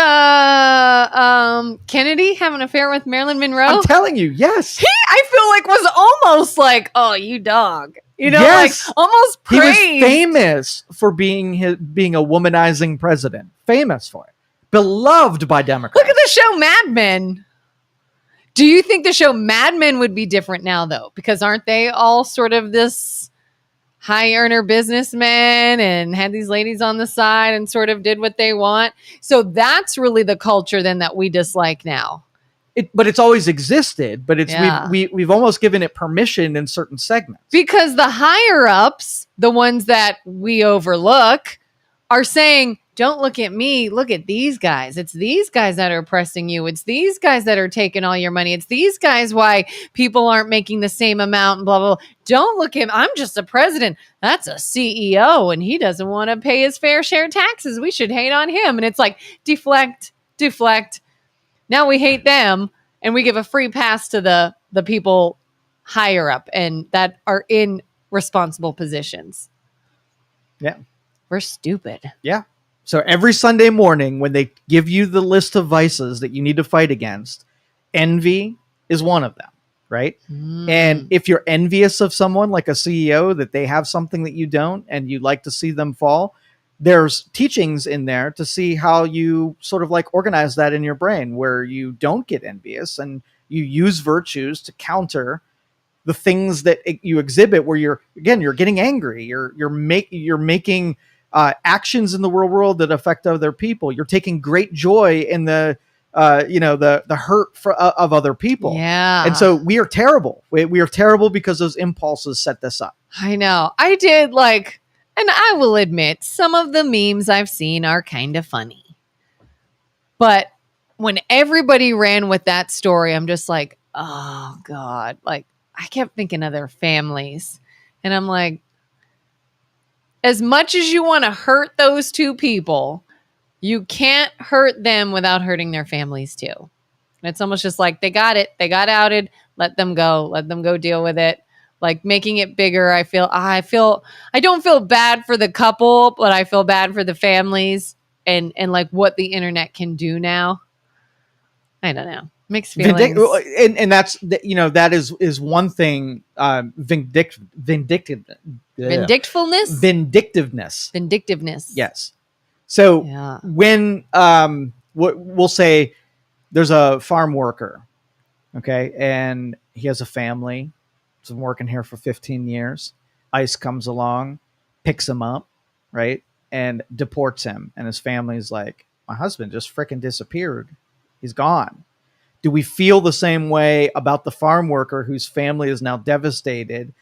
Kennedy have an affair with Marilyn Monroe? I'm telling you, yes. He, I feel like, was almost like, oh, you dog. You know, yes. Like almost praised. He was famous for being a womanizing president. Famous for it. Beloved by Democrats. Look at the show Mad Men. Do you think the show Mad Men would be different now, though? Because aren't they all sort of this high earner businessmen and had these ladies on the side and sort of did what they want? So that's really the culture then that we dislike now. But it's always existed, but it's we've almost given it permission in certain segments. Because the higher ups, the ones that we overlook, are saying, don't look at me, look at these guys. It's these guys that are oppressing you. It's these guys that are taking all your money. It's these guys why people aren't making the same amount and blah, blah, blah. Don't look at him. I'm just a president. That's a CEO and he doesn't want to pay his fair share taxes. We should hate on him. And it's like, deflect. Now we hate them and we give a free pass to the people higher up and that are in responsible positions. Yeah. We're stupid. Yeah. So every Sunday morning when they give you the list of vices that you need to fight against, envy is one of them, right? And if you're envious of someone like a CEO that they have something that you don't and you'd like to see them fall, there's teachings in there to see how you sort of like organize that in your brain where you don't get envious and you use virtues to counter the things that you exhibit where you're getting angry. You're making actions in the real world that affect other people. You're taking great joy in the hurt of other people. Yeah. And so we are terrible. We are terrible because those impulses set this up. I know. I did and I will admit some of the memes I've seen are kind of funny. But when everybody ran with that story, I'm just like, oh God. Like I kept thinking of their families and I'm like, as much as you want to hurt those two people, you can't hurt them without hurting their families too. And it's almost just like they got it. They got outed. Let them go. Let them go deal with it. Like making it bigger. I don't feel bad for the couple, but I feel bad for the families and like what the internet can do now. I don't know. Mixed feelings. And that's, that is one thing. Vindictiveness. Yes. So when we'll say there's a farm worker, okay, and he has a family, he's been working here for 15 years. ICE comes along, picks him up, right, and deports him, and his family's like, my husband just freaking disappeared. He's gone. Do we feel the same way about the farm worker whose family is now devastated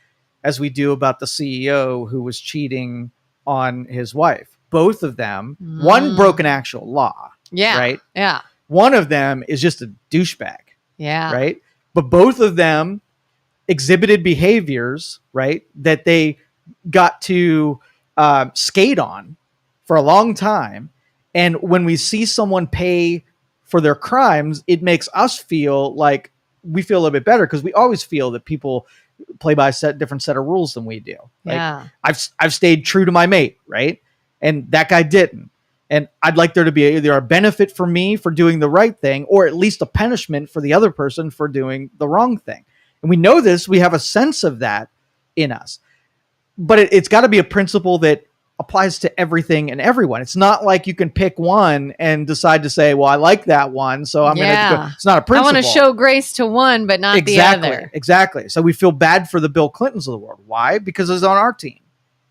as we do about the CEO who was cheating on his wife? Both of them, one broke an actual law. Yeah. Right? Yeah. One of them is just a douchebag. Yeah. Right? But both of them exhibited behaviors, right, that they got to skate on for a long time. And when we see someone pay for their crimes, it makes us feel like we feel a little bit better, because we always feel that people play by a different set of rules than we do. Like, Yeah. I've stayed true to my mate, right? And that guy didn't. And I'd like there to be either a benefit for me for doing the right thing, or at least a punishment for the other person for doing the wrong thing. And we know this, we have a sense of that in us. But it's got to be a principle that applies to everything and everyone. It's not like you can pick one and decide to say, well, I like that one, so I'm going to go. It's not a principle. I want to show grace to one, but not the other. Exactly. So we feel bad for the Bill Clintons of the world. Why? Because it's on our team,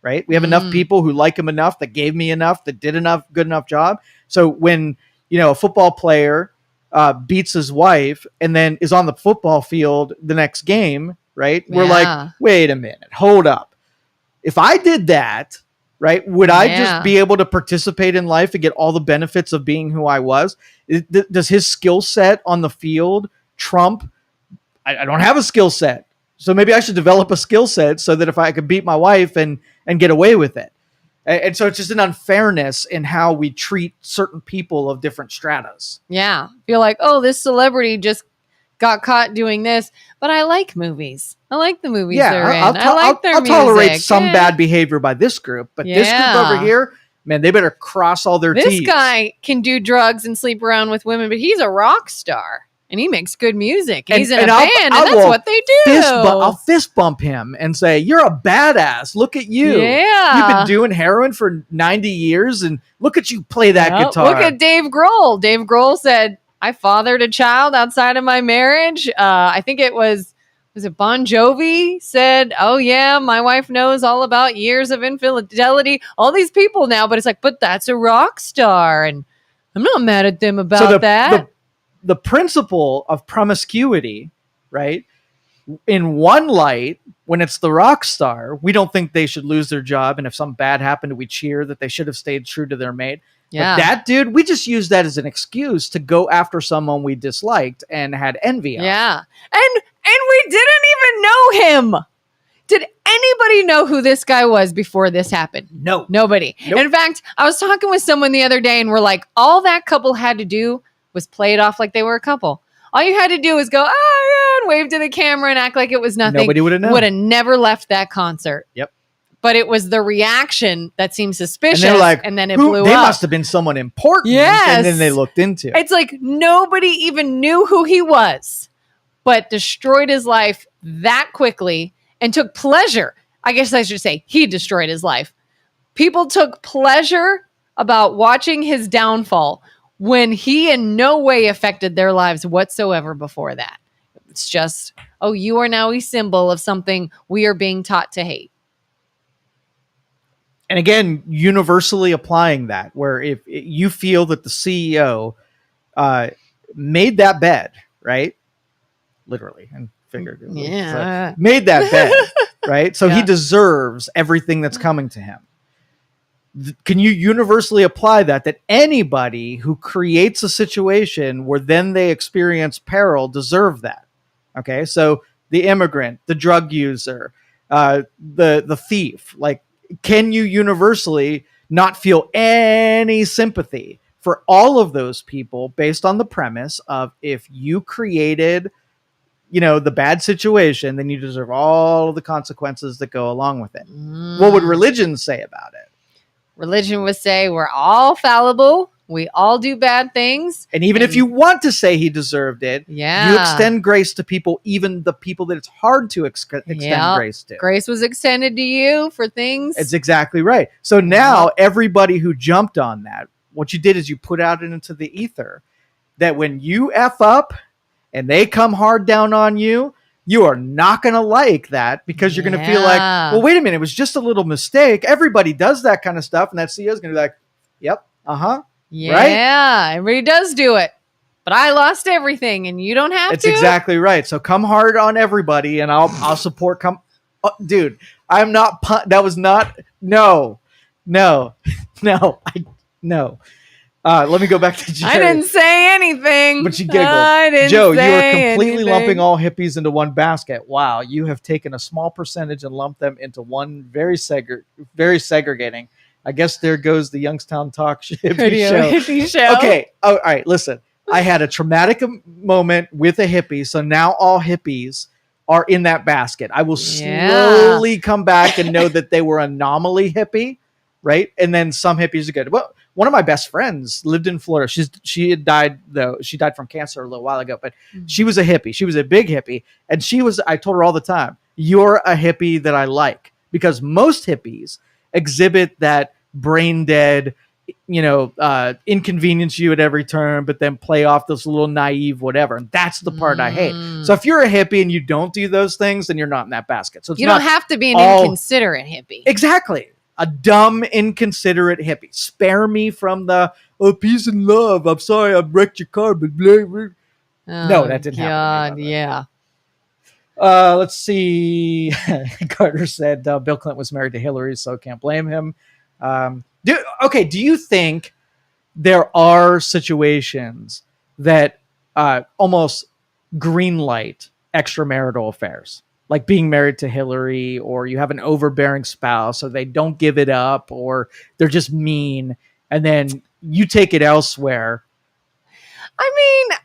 right? We have enough people who like him enough, that gave me enough, that did good enough job. So when, a football player beats his wife and then is on the football field the next game, right? We're like, wait a minute, hold up. If I did that, right, would I just be able to participate in life and get all the benefits of being who I was? Does his skill set on the field trump? I don't have a skill set, so maybe I should develop a skill set so that if I could beat my wife and get away with it. And so it's just an unfairness in how we treat certain people of different stratas. Yeah. Feel like, oh, this celebrity just got caught doing this, but I like movies. I like the movies they're in. I like their music. I'll tolerate some bad behavior by this group, but this group over here, man, they better cross all their T's. This guy can do drugs and sleep around with women, but he's a rock star. And he makes good music. He's in a band, and that's what they do. I'll fist bump him and say, you're a badass. Look at you. Yeah. You've been doing heroin for 90 years, and look at you play that guitar. Look at Dave Grohl. Dave Grohl said, I fathered a child outside of my marriage. I think it was it Bon Jovi said, oh yeah, my wife knows all about years of infidelity. All these people now, but it's like, but that's a rock star. And I'm not mad at them about that. The principle of promiscuity, right? In one light, when it's the rock star, we don't think they should lose their job. And if something bad happened, we cheer that they should have stayed true to their mate. Yeah. But that dude, we just used that as an excuse to go after someone we disliked and had envy of. Yeah. And we didn't even know him. Did anybody know who this guy was before this happened? No. Nobody. Nope. In fact, I was talking with someone the other day and we're like, all that couple had to do was play it off like they were a couple. All you had to do was go, oh, yeah, and wave to the camera and act like it was nothing. Nobody would have known. Would have never left that concert. Yep. But it was the reaction that seemed suspicious. And they're like, and then it blew up. They must have been someone important. Yes. And then they looked into it. It's like nobody even knew who he was, but destroyed his life that quickly and took pleasure. I guess I should say he destroyed his life. People took pleasure about watching his downfall when he in no way affected their lives whatsoever before that. It's just, oh, you are now a symbol of something we are being taught to hate. And again, universally applying that, where if you feel that the CEO made that bed, right? Literally and figuratively. Yeah. So made that bed, right? So he deserves everything that's coming to him. Can you universally apply that anybody who creates a situation where then they experience peril deserve that? Okay, so the immigrant, the drug user, the thief, like, can you universally not feel any sympathy for all of those people based on the premise of if you created, the bad situation, then you deserve all of the consequences that go along with it? What would religion say about it? Religion would say we're all fallible. We all do bad things. And even if you want to say he deserved it, you extend grace to people, even the people that it's hard to extend grace to. Grace was extended to you for things. It's exactly right. So now everybody who jumped on that, what you did is you put out into the ether that when you F up and they come hard down on you, you are not going to like that, because you're going to feel like, well, wait a minute, it was just a little mistake. Everybody does that kind of stuff. And that CEO is going to be like, yep, uh-huh. Yeah, everybody does do it. But I lost everything, and you don't have It's to. exactly right. So come hard on everybody, and I'll support. Dude, I'm not. That was not. No, no, no. No. Let me go back to Jerry. I didn't say anything. But you giggled. I didn't Joe, say you are completely anything. lumping all hippies into one basket. Wow, you have taken a small percentage and lumped them into one very segregating. I guess there goes the Youngstown Talk hippie show. Okay, all right, listen. I had a traumatic moment with a hippie, so now all hippies are in that basket. I will slowly come back and know that they were anomaly hippie, right? And then some hippies are good. Well, one of my best friends lived in Florida. She had died though. She died from cancer a little while ago, but she was a hippie. She was a big hippie, and I told her all the time, "You're a hippie that I like," because most hippies exhibit that brain dead, inconvenience you at every turn, but then play off this little naive whatever. And that's the part I hate. So if you're a hippie and you don't do those things, then you're not in that basket. So you don't have to be an inconsiderate hippie. Exactly. A dumb, inconsiderate hippie. Spare me from the peace and love. I'm sorry I wrecked your car, but blah, blah. No, that didn't happen. Yeah. Let's see. Carter said Bill Clinton was married to Hillary, so can't blame him. Do you think there are situations that almost green light extramarital affairs? Like being married to Hillary, or you have an overbearing spouse, or they don't give it up, or they're just mean, and then you take it elsewhere. I mean,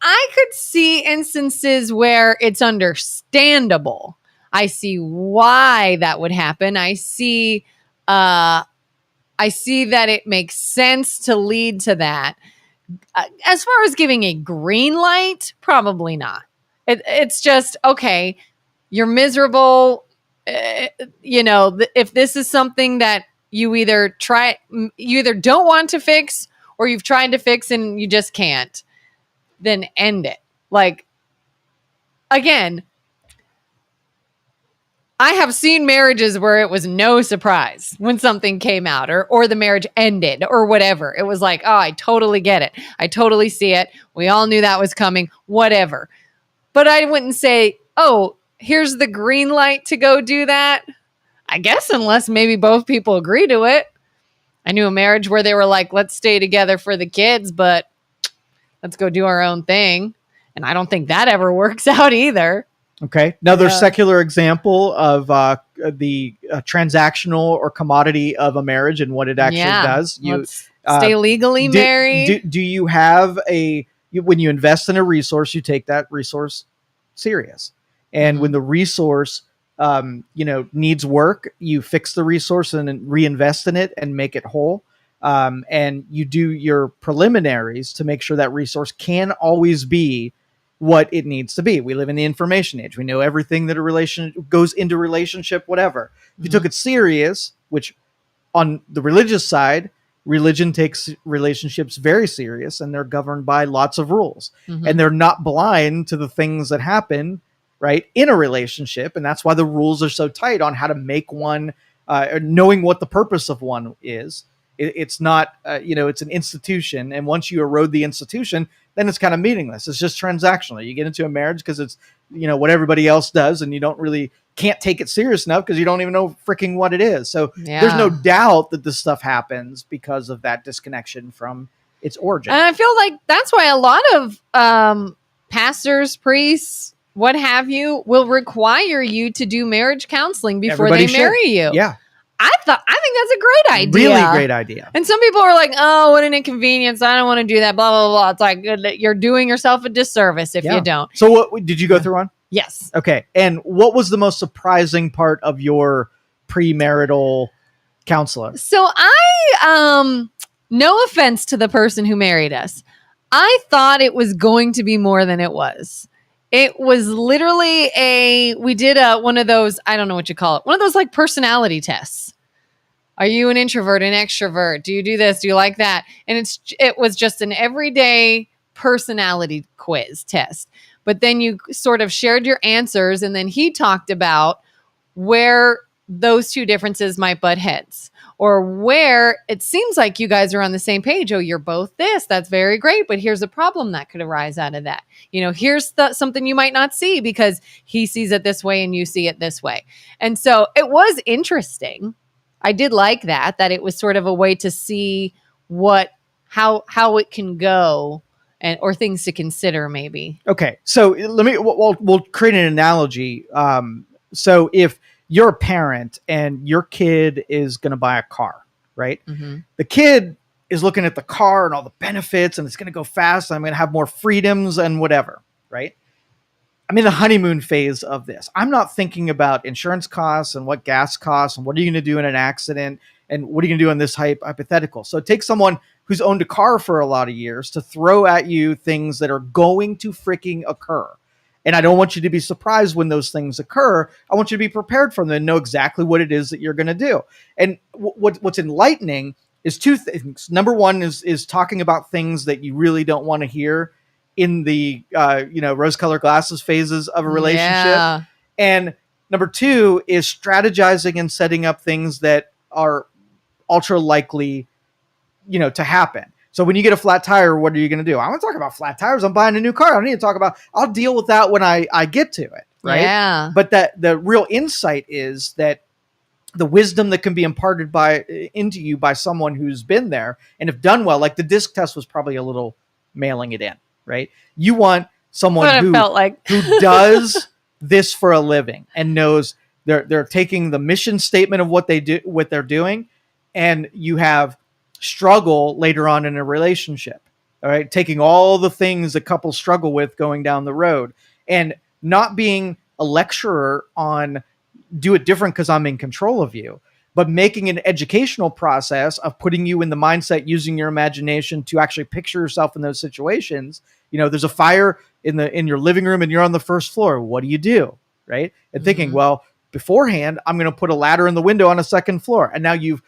I could see instances where it's understandable. I see why that would happen. I see that it makes sense to lead to that. As far as giving a green light, probably not. It's just, okay, you're miserable. If this is something that you either don't want to fix, or you've tried to fix and you just can't, then end it. Like, again, I have seen marriages where it was no surprise when something came out or the marriage ended or whatever. It was like, oh, I totally get it. I totally see it. We all knew that was coming, whatever. But I wouldn't say, oh, here's the green light to go do that. I guess unless maybe both people agree to it. I knew a marriage where they were like, let's stay together for the kids, but let's go do our own thing. And I don't think that ever works out either. Okay. Another secular example of the transactional or commodity of a marriage and what it actually does. You stay legally married. Do you have when you invest in a resource, you take that resource serious. And when the resource needs work, you fix the resource and reinvest in it and make it whole. And you do your preliminaries to make sure that resource can always be what it needs to be. We live in the information age. We know everything that a relation goes into relationship, whatever. If you took it serious, which on the religious side, religion takes relationships very serious, and they're governed by lots of rules, and they're not blind to the things that happen right in a relationship. And that's why the rules are so tight on how to make one, knowing what the purpose of one is. It's not, it's an institution. And once you erode the institution, then it's kind of meaningless. It's just transactional. You get into a marriage because it's, what everybody else does, and you can't take it serious enough because you don't even know freaking what it is. So there's no doubt that this stuff happens because of that disconnection from its origin. And I feel like that's why a lot of pastors, priests, what have you, will require you to do marriage counseling before they marry you. Yeah. I think that's a great idea. Really great idea. And some people are like, oh, what an inconvenience. I don't want to do that, blah, blah, blah. It's like, you're doing yourself a disservice if you don't. So what did you go through one? Yes. Okay. And what was the most surprising part of your premarital counselor? So no offense to the person who married us, I thought it was going to be more than it was. It was literally we did one of those, I don't know what you call it, one of those like personality tests. Are you an introvert, an extrovert? Do you do this? Do you like that? And it was just an everyday personality quiz test. But then you sort of shared your answers, and then he talked about where those two differences might butt heads, or where it seems like you guys are on the same page. Oh, you're both this. That's very great. But here's a problem that could arise out of that. Here's something you might not see because he sees it this way and you see it this way. And so it was interesting. I did like that it was sort of a way to see how it can go or things to consider maybe. Okay. So we'll create an analogy. So if you're a parent and your kid is going to buy a car, right? Mm-hmm. The kid is looking at the car and all the benefits and it's going to go fast. I'm going to have more freedoms and whatever, right? I'm in the honeymoon phase of this. I'm not thinking about insurance costs and what gas costs and what are you going to do in an accident and what are you going to do in this hypothetical. So take someone who's owned a car for a lot of years to throw at you things that are going to freaking occur. And I don't want you to be surprised when those things occur. I want you to be prepared for them and know exactly what it is that you're going to do. And what's enlightening is two things. Number one is talking about things that you really don't want to hear in the rose-colored glasses phases of a relationship. Yeah. And number two is strategizing and setting up things that are ultra likely, to happen. So when you get a flat tire, what are you going to do? I want to talk about flat tires. I'm buying a new car. I don't need to talk about, I'll deal with that when I get to it. Right. Yeah. But the real insight is that the wisdom that can be imparted into you by someone who's been there and have done well, like the disc test was probably a little mailing it in, right? You want someone who does this for a living and knows they're taking the mission statement of what they're doing, and you have struggle later on in a relationship. All right. Taking all the things that couples struggle with going down the road and not being a lecturer on do it different because I'm in control of you, but making an educational process of putting you in the mindset, using your imagination to actually picture yourself in those situations. There's a fire in your living room and you're on the first floor. What do you do? Right. And thinking, well, beforehand, I'm going to put a ladder in the window on a second floor. And now you've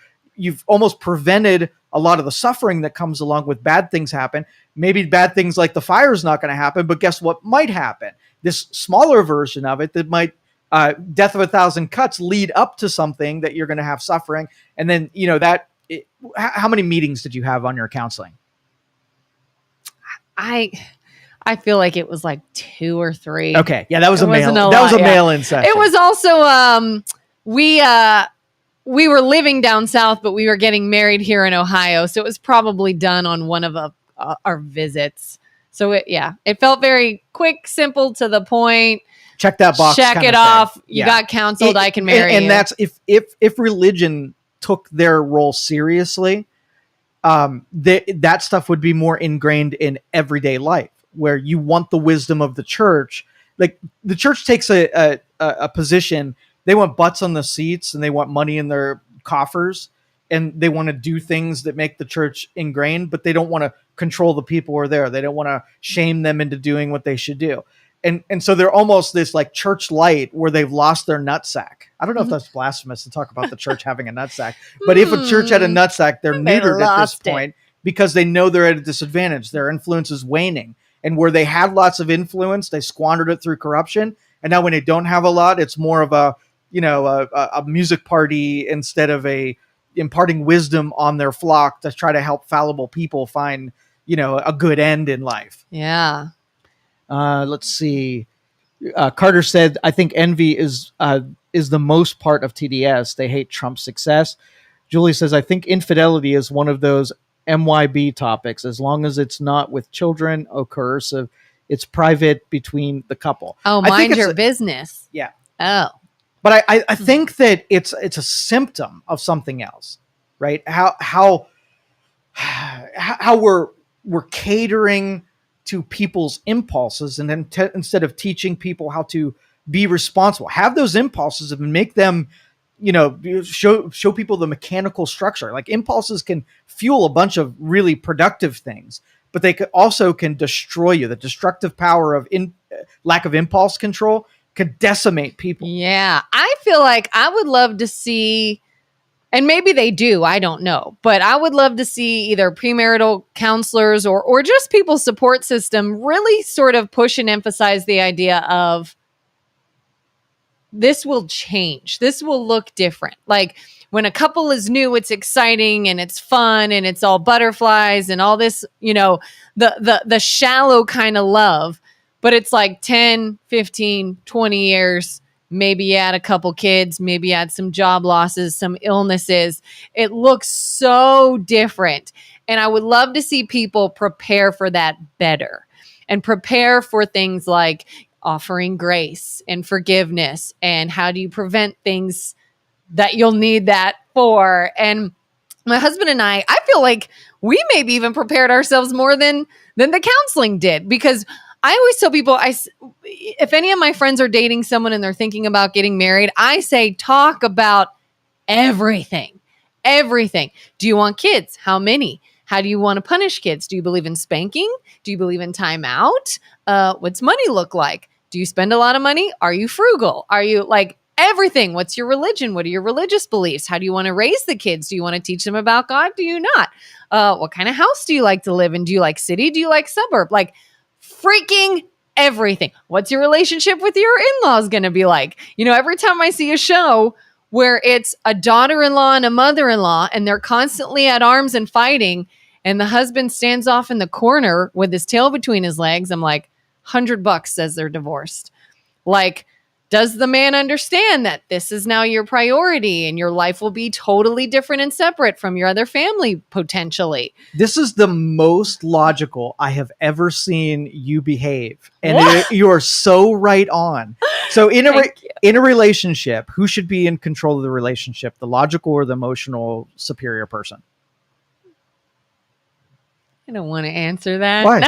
almost prevented a lot of the suffering that comes along with bad things happen. Maybe bad things like the fire is not going to happen, but guess what might happen? This smaller version of it that might death of 1,000 cuts lead up to something that you're going to have suffering. And then, how many meetings did you have on your counseling? I feel like it was like 2 or 3. Okay. Yeah. That was a mail-in session. It was also, we were living down south, but we were getting married here in Ohio. So it was probably done on one of our visits. So it felt very quick, simple, to the point. Check that box. Check it off. You got counseled. I can marry you. And that's if religion took their role seriously, that stuff would be more ingrained in everyday life, where you want the wisdom of the church. Like the church takes a position. They want butts on the seats and they want money in their coffers and they want to do things that make the church ingrained, but they don't want to control the people who are there. They don't want to shame them into doing what they should do. And so they're almost this like church light where they've lost their nutsack. I don't know if that's blasphemous to talk about the church having a nutsack, but if a church had a nutsack, they're neutered at this point because they know they're at a disadvantage. Their influence is waning. And where they had lots of influence, they squandered it through corruption. And now when they don't have a lot, it's more of a music party instead of imparting wisdom on their flock to try to help fallible people find, a good end in life. Yeah. Let's see. Carter said, I think envy is the most part of TDS. They hate Trump's success. Julie says, I think infidelity is one of those MYB topics. As long as it's not with children or coercive, it's private between the couple. Oh, mind your business. Yeah. Oh. But I think that it's a symptom of something else, right? How we're catering to people's impulses, and then instead of teaching people how to be responsible, have those impulses and make them, show people the mechanical structure. Like impulses can fuel a bunch of really productive things, but they also can destroy you. The destructive power of lack of impulse control could decimate people. Yeah. I feel like I would love to see, and maybe they do, I don't know, but I would love to see either premarital counselors or just people's support system really sort of push and emphasize the idea of this will change. This will look different. Like when a couple is new, it's exciting and it's fun and it's all butterflies and all this, the shallow kind of love. But it's like 10, 15, 20 years. Maybe you add a couple kids, maybe you add some job losses, some illnesses. It looks so different. And I would love to see people prepare for that better and prepare for things like offering grace and forgiveness. And how do you prevent things that you'll need that for? And my husband and I feel like we maybe even prepared ourselves more than the counseling did, because I always tell people, if any of my friends are dating someone and they're thinking about getting married, I say, talk about everything. Everything. Do you want kids? How many? How do you want to punish kids? Do you believe in spanking? Do you believe in timeout? What's money look like? Do you spend a lot of money? Are you frugal? Are you like everything? What's your religion? What are your religious beliefs? How do you want to raise the kids? Do you want to teach them about God? Do you not? What kind of house do you like to live in? Do you like city? Do you like suburb? Like freaking everything. What's your relationship with your in-laws going to be like? Every time I see a show where it's a daughter-in-law and a mother-in-law and they're constantly at arms and fighting, and the husband stands off in the corner with his tail between his legs, I'm like, $100 says they're divorced. Like, does the man understand that this is now your priority and your life will be totally different and separate from your other family potentially? This is the most logical I have ever seen you behave. And you are so right on. So in a relationship, who should be in control of the relationship, the logical or the emotional superior person? I don't want to answer that. Why?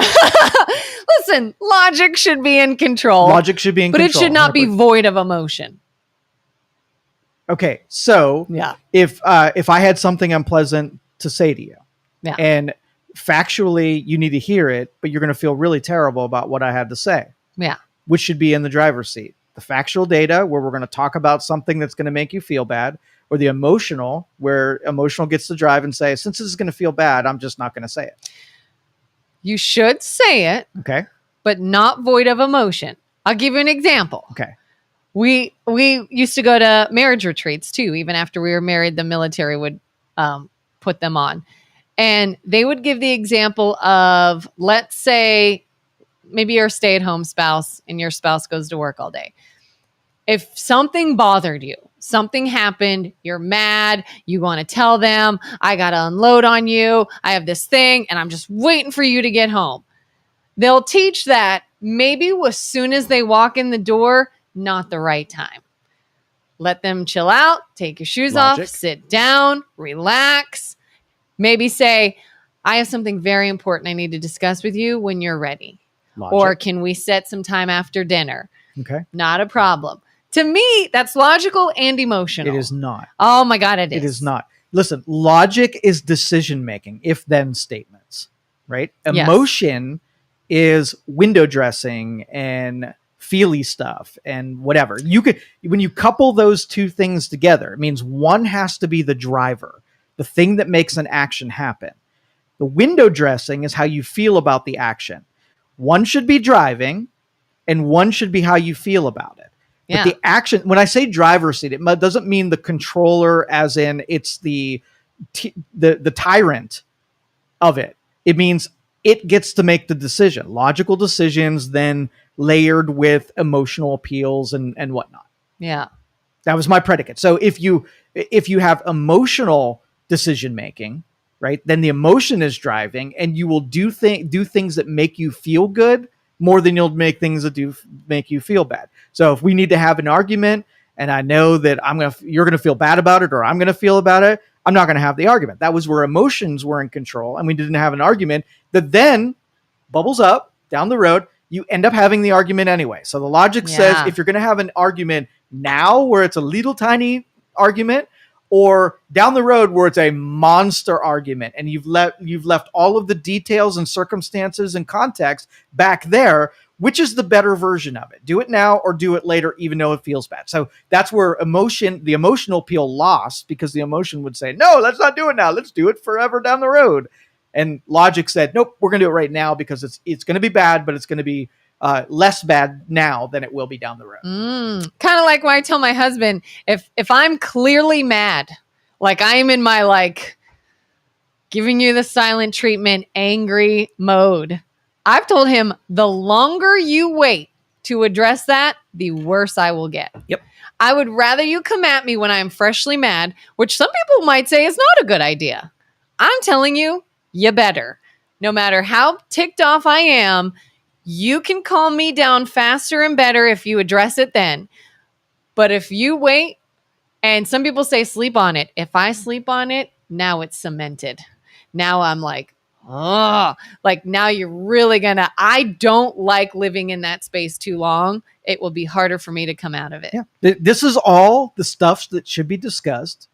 Listen, logic should be in control. Logic should be in control. But it should not be void of emotion. Okay, so yeah. If I had something unpleasant to say to you, yeah. and factually you need to hear it, but you're going to feel really terrible about what I had to say. Yeah. Which should be in the driver's seat? The factual data, where we're going to talk about something that's going to make you feel bad, or the emotional, where emotional gets to drive and say, since this is going to feel bad, I'm just not going to say it. You should say it. Okay. But not void of emotion. I'll give you an example. Okay. We used to go to marriage retreats too. Even after we were married, the military would put them on. And they would give the example of, let's say, maybe you're a stay-at-home spouse and your spouse goes to work all day. If something bothered you, something happened, you're mad, you want to tell them, I got to unload on you, I have this thing, and I'm just waiting for you to get home. They'll teach that maybe as soon as they walk in the door, not the right time. Let them chill out, take your shoes off, sit down, relax. Maybe say, I have something very important I need to discuss with you when you're ready. Logic. Or can we set some time after dinner? Okay. Not a problem. To me, that's logical and emotional. It is not. Oh my God, it is. It is not. Listen, logic is decision-making, if-then statements, right? Yes. Emotion is window dressing and feely stuff and whatever. When you couple those two things together, it means one has to be the driver, the thing that makes an action happen. The window dressing is how you feel about the action. One should be driving and one should be how you feel about it. Yeah. But the action, when I say driver's seat, it doesn't mean the controller as in it's the tyrant of it. It means it gets to make the decision. Logical decisions then layered with emotional appeals and whatnot. Yeah. That was my predicate. So if you have emotional decision making, right, then the emotion is driving and you will do things that make you feel good more than you'll make things that make you feel bad. So if we need to have an argument and I know that you're going to feel bad about it or I'm going to feel about it, I'm not going to have the argument. That was where emotions were in control and we didn't have an argument that then bubbles up down the road. You end up having the argument anyway. So the logic says if you're going to have an argument now where it's a little tiny argument, or down the road where it's a monster argument and you've left all of the details and circumstances and context back there, which is the better version of it? Do it now or do it later, even though it feels bad. So that's where the emotional appeal lost, because the emotion would say, no, let's not do it now. Let's do it forever down the road. And logic said, nope, we're going to do it right now because it's going to be bad, but it's going to be less bad now than it will be down the road. Kind of like when I tell my husband, if I'm clearly mad, like I'm in my like giving you the silent treatment, angry mode, I've told him the longer you wait to address that, the worse I will get. Yep. I would rather you come at me when I'm freshly mad, which some people might say is not a good idea. I'm telling you, you better. No matter how ticked off I am, you can calm me down faster and better if you address it then. But if you wait, and some people say sleep on it. If I sleep on it, now it's cemented. Now I'm like, oh, like now you're really gonna, I don't like living in that space too long. It will be harder for me to come out of it. Yeah. This is all the stuff that should be discussed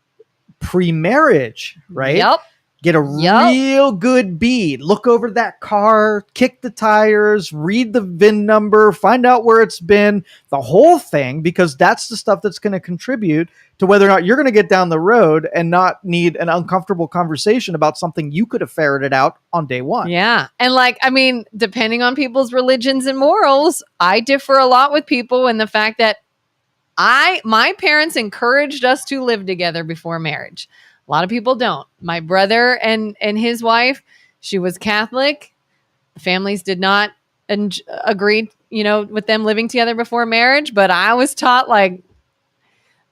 pre-marriage, right? Yep. Get a real good bead. Look over that car, kick the tires, read the VIN number, find out where it's been, the whole thing, because that's the stuff that's going to contribute to whether or not you're going to get down the road and not need an uncomfortable conversation about something you could have ferreted out on day one. Yeah. And like, I mean, depending on people's religions and morals, I differ a lot with people in the fact that my parents encouraged us to live together before marriage. A lot of people don't. My brother and his wife, she was Catholic. The families did not agree, with them living together before marriage. But I was taught like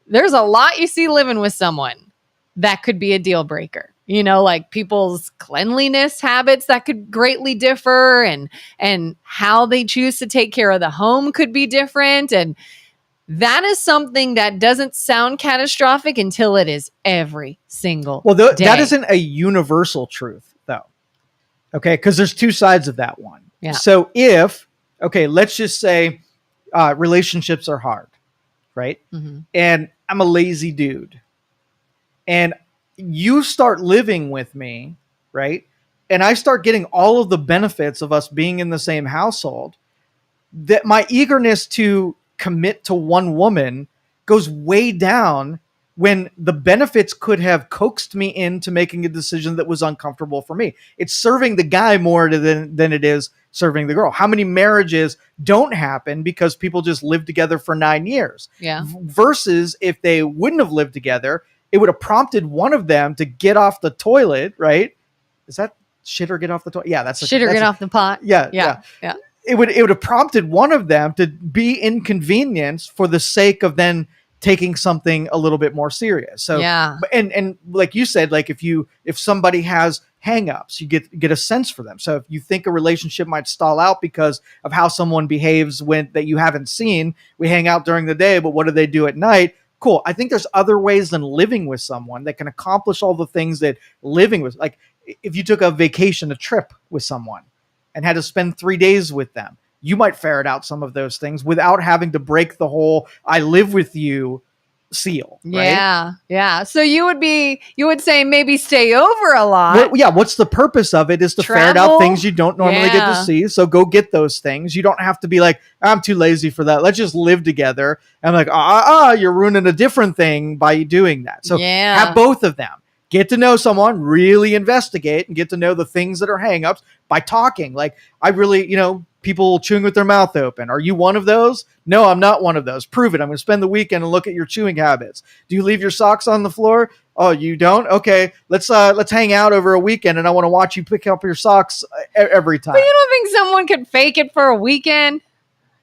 there's a lot you see living with someone that could be a deal breaker. Like people's cleanliness habits that could greatly differ, and how they choose to take care of the home could be different. And that is something that doesn't sound catastrophic until it is every single day. That isn't a universal truth, though. Okay, because there's two sides of that one. Yeah. So let's just say relationships are hard, right? Mm-hmm. And I'm a lazy dude. And you start living with me, right? And I start getting all of the benefits of us being in the same household, that my eagerness to commit to one woman goes way down when the benefits could have coaxed me into making a decision that was uncomfortable for me. It's serving the guy more than it is serving the girl. How many marriages don't happen because people just live together for 9 years? Yeah. Versus if they wouldn't have lived together, it would have prompted one of them to get off the toilet, right? Is that shit or get off the toilet? Yeah, that's get off the pot. Yeah. It would have prompted one of them to be inconvenienced for the sake of then taking something a little bit more serious. So, yeah. And like you said, like if somebody has hangups, you get a sense for them. So if you think a relationship might stall out because of how someone behaves that you haven't seen, we hang out during the day, but what do they do at night? Cool. I think there's other ways than living with someone that can accomplish all the things that living with, like if you took a vacation, a trip with someone and had to spend 3 days with them, you might ferret out some of those things without having to break the whole "I live with you" seal. Right? Yeah. So you would say maybe stay over a lot. What's the purpose of it is to ferret out things you don't normally get to see. So go get those things. You don't have to be like, I'm too lazy for that. Let's just live together. And like, you're ruining a different thing by doing that. So have both of them. Get to know someone, really investigate, and get to know the things that are hangups by talking. Like, I really, people chewing with their mouth open. Are you one of those? No, I'm not one of those. Prove it. I'm going to spend the weekend and look at your chewing habits. Do you leave your socks on the floor? Oh, you don't? Okay, let's hang out over a weekend, and I want to watch you pick up your socks every time. But you don't think someone could fake it for a weekend?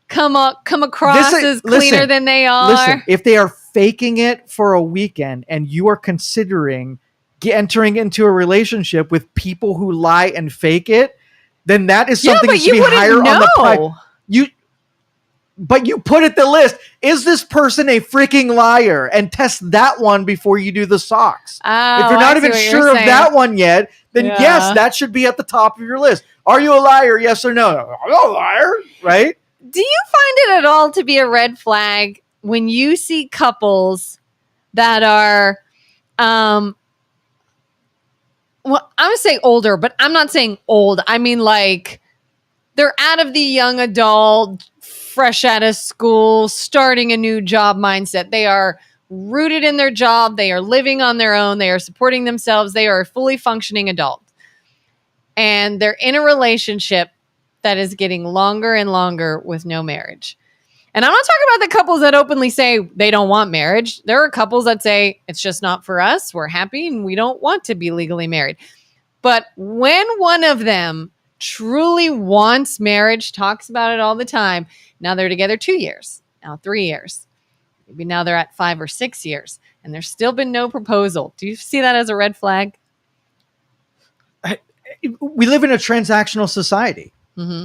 Come across as cleaner than they are? Listen, if they are faking it for a weekend and you are considering entering into a relationship with people who lie and fake it, then that is something that should be higher on the price. But you put it the list. Is this person a freaking liar? And test that one before you do the socks. If you're not even sure of that one yet, then yes, that should be at the top of your list. Are you a liar? Yes or no? I'm not a liar, right? Do you find it at all to be a red flag when you see couples that are, well, I'm going to say older, but I'm not saying old. I mean, like, they're out of the young adult, fresh out of school, starting a new job mindset. They are rooted in their job. They are living on their own. They are supporting themselves. They are a fully functioning adult. And they're in a relationship that is getting longer and longer with no marriage. And I'm not talking about the couples that openly say they don't want marriage. There are couples that say it's just not for us. We're happy and we don't want to be legally married. But when one of them truly wants marriage, talks about it all the time, now they're together 2 years, now 3 years. Maybe now they're at 5 or 6 years and there's still been no proposal. Do you see that as a red flag? We live in a transactional society.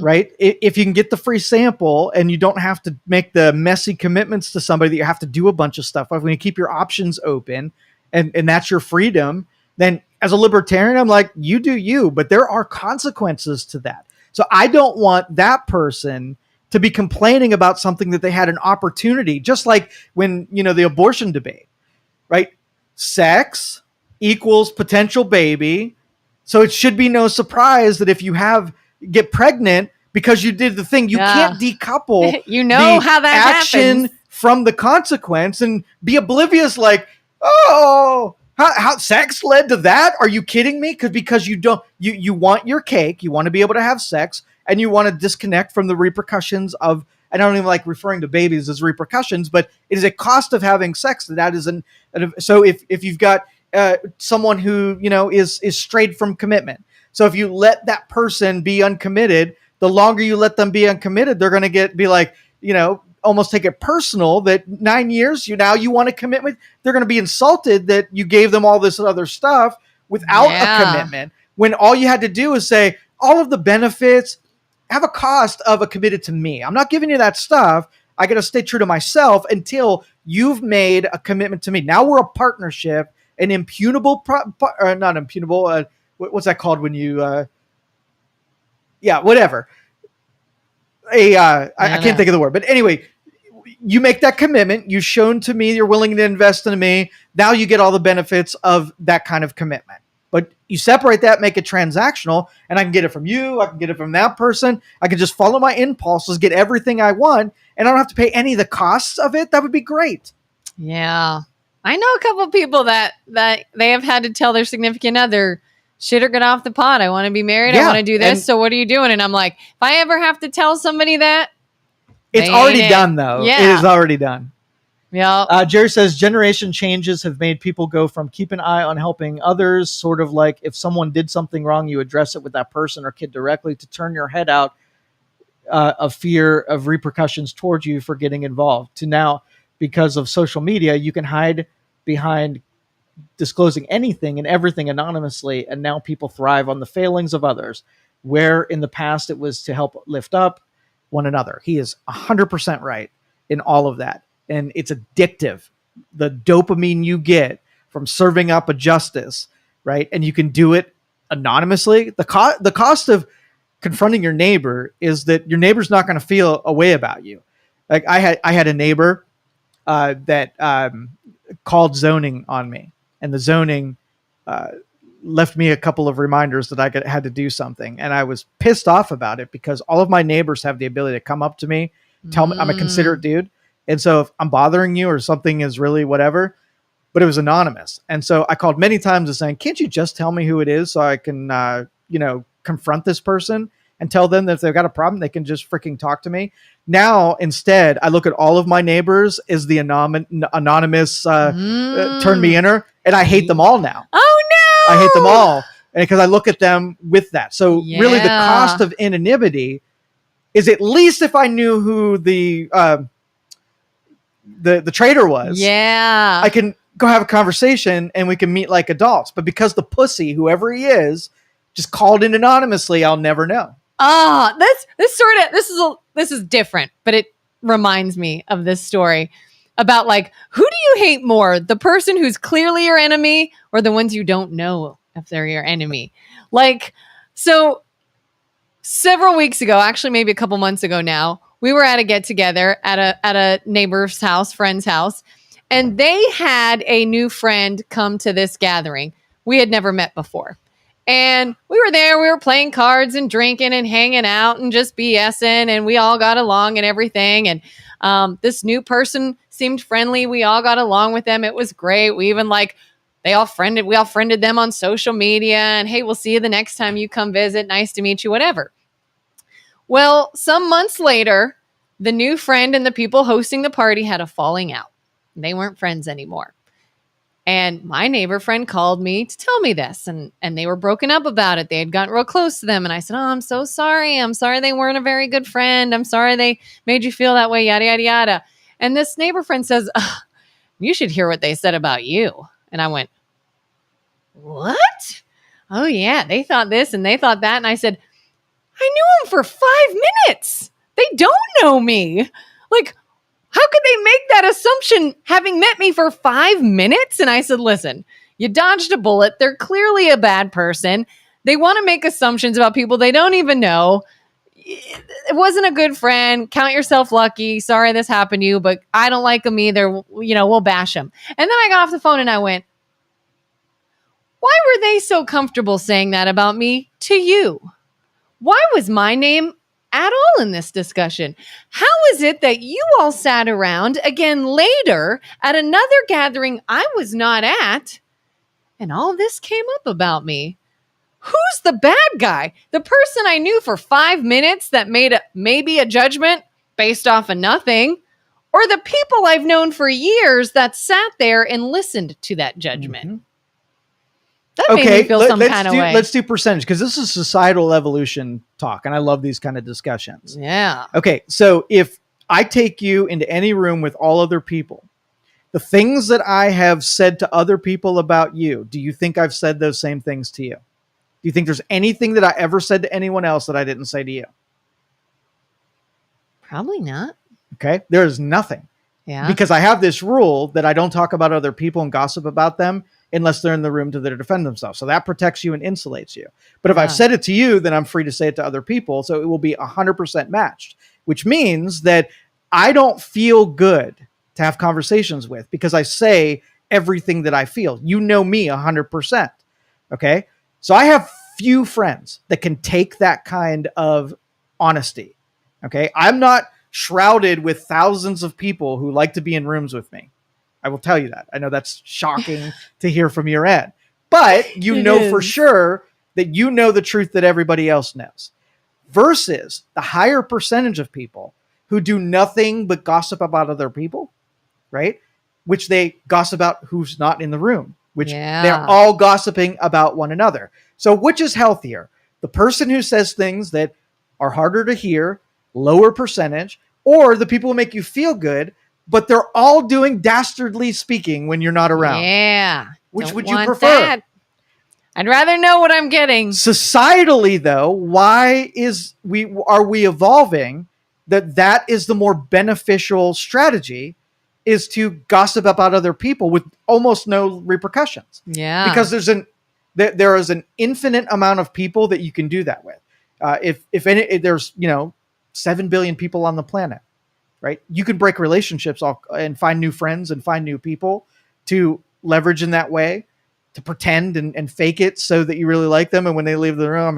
Right? If you can get the free sample and you don't have to make the messy commitments to somebody that you have to do a bunch of stuff with, when you keep your options open and that's your freedom, then as a libertarian, I'm like, you do you, but there are consequences to that. So I don't want that person to be complaining about something that they had an opportunity, just like when, the abortion debate, right? Sex equals potential baby. So it should be no surprise that if you get pregnant because you did the thing, you can't decouple how that action happens from the consequence and be oblivious like, oh, how sex led to that? Are you kidding me? Because you want your cake, you want to be able to have sex, and you want to disconnect from the repercussions of, I don't even like referring to babies as repercussions, but it is a cost of having sex. That is so if you've got someone who, is strayed from commitment. So if you let that person be uncommitted, the longer you let them be uncommitted, they're going to be like, almost take it personal that 9 years you want to commit with. They're going to be insulted that you gave them all this other stuff without a commitment, when all you had to do is say all of the benefits have a cost of a committed to me. I'm not giving you that stuff. I got to stay true to myself until you've made a commitment to me. Now we're a partnership, an impunable, not impunable, what's that called when you, whatever. I can't think of the word, but anyway, you make that commitment. You've shown to me you're willing to invest in me. Now you get all the benefits of that kind of commitment. But you separate that, make it transactional, and I can get it from you. I can get it from that person. I can just follow my impulses, get everything I want, and I don't have to pay any of the costs of it. That would be great. Yeah. I know a couple of people that they have had to tell their significant other, shit or get off the pot. I want to be married. I want to do this. So what are you doing? And I'm like, if I ever have to tell somebody that, it's already done though. Yeah. It is already done. Yeah. Jerry says generation changes have made people go from keep an eye on helping others, sort of like if someone did something wrong, you address it with that person or kid directly, to turn your head out of fear of repercussions towards you for getting involved, to now, because of social media, you can hide behind disclosing anything and everything anonymously, and now people thrive on the failings of others, where in the past it was to help lift up one another. He is 100% right in all of that, and it's addictive. The dopamine you get from serving up a justice, right? And you can do it anonymously. The cost of confronting your neighbor is that your neighbor's not going to feel a way about you. Like I had a neighbor that called zoning on me, and the zoning left me a couple of reminders that I had to do something. And I was pissed off about it because all of my neighbors have the ability to come up to me, tell me I'm a considerate dude. And so if I'm bothering you or something is really whatever, but it was anonymous. And so I called many times and saying, can't you just tell me who it is so I can, confront this person and tell them that if they've got a problem, they can just freaking talk to me. Now, instead, I look at all of my neighbors as the anonymous turn me inner, and I hate them all now. Oh, no! I hate them all because I look at them with that. So really the cost of anonymity is, at least if I knew who the traitor was, I can go have a conversation and we can meet like adults. But because the pussy, whoever he is, just called in anonymously, I'll never know. This is different, but it reminds me of this story about, like, who do you hate more, the person who's clearly your enemy or the ones you don't know if they're your enemy? Like, so several weeks ago, actually maybe a couple months ago now, we were at a get together at a neighbor's house, friend's house, and they had a new friend come to this gathering. We had never met before. And we were there, we were playing cards and drinking and hanging out and just BSing, and we all got along and everything. And this new person seemed friendly. We all got along with them. It was great. We even we all friended them on social media, and hey, we'll see you the next time you come visit. Nice to meet you, whatever. Well, some months later, the new friend and the people hosting the party had a falling out. They weren't friends anymore. And my neighbor friend called me to tell me this, and they were broken up about it. They had gotten real close to them. And I said, oh, I'm so sorry. I'm sorry they weren't a very good friend. I'm sorry they made you feel that way, yada, yada, yada. And this neighbor friend says, you should hear what they said about you. And I went, what? Oh, yeah, they thought this and they thought that. And I said, I knew them for 5 minutes. They don't know me. Like, how could they make that assumption having met me for 5 minutes? And I said, listen, you dodged a bullet. They're clearly a bad person. They want to make assumptions about people they don't even know. It wasn't a good friend. Count yourself lucky. Sorry this happened to you, but I don't like them either. We'll bash them. And then I got off the phone and I went, why were they so comfortable saying that about me to you? Why was my name at all in this discussion? How is it that you all sat around again later at another gathering I was not at, and all this came up about me? Who's the bad guy? The person I knew for 5 minutes that made maybe a judgment based off of nothing, or the people I've known for years that sat there and listened to that judgment? Mm-hmm. That made me feel some kind of way. Let's do percentage, because this is societal evolution talk, and I love these kind of discussions. Yeah. Okay, so if I take you into any room with all other people, the things that I have said to other people about you, do you think I've said those same things to you? Do you think there's anything that I ever said to anyone else that I didn't say to you? Probably not. Okay, there is nothing. Yeah. Because I have this rule that I don't talk about other people and gossip about them unless they're in the room to defend themselves. So that protects you and insulates you. But if I've said it to you, then I'm free to say it to other people. So it will be 100% matched, which means that I don't feel good to have conversations with because I say everything that I feel. You know me 100%. Okay. So I have few friends that can take that kind of honesty. Okay. I'm not shrouded with thousands of people who like to be in rooms with me. I will tell you that. I know that's shocking to hear from your end, but you know for sure that you know the truth that everybody else knows, versus the higher percentage of people who do nothing but gossip about other people, right? Which they gossip about who's not in the room, which they're all gossiping about one another. So which is healthier? The person who says things that are harder to hear, lower percentage, or the people who make you feel good, but they're all doing dastardly speaking when you're not around? Yeah. Which would you prefer? That. I'd rather know what I'm getting. Societally, though, why are we evolving that is the more beneficial strategy, is to gossip about other people with almost no repercussions? Yeah. Because there is an infinite amount of people that you can do that with. If there's 7 billion people on the planet, right? You can break relationships and find new friends and find new people to leverage in that way, to pretend and fake it so that you really like them. And when they leave the room,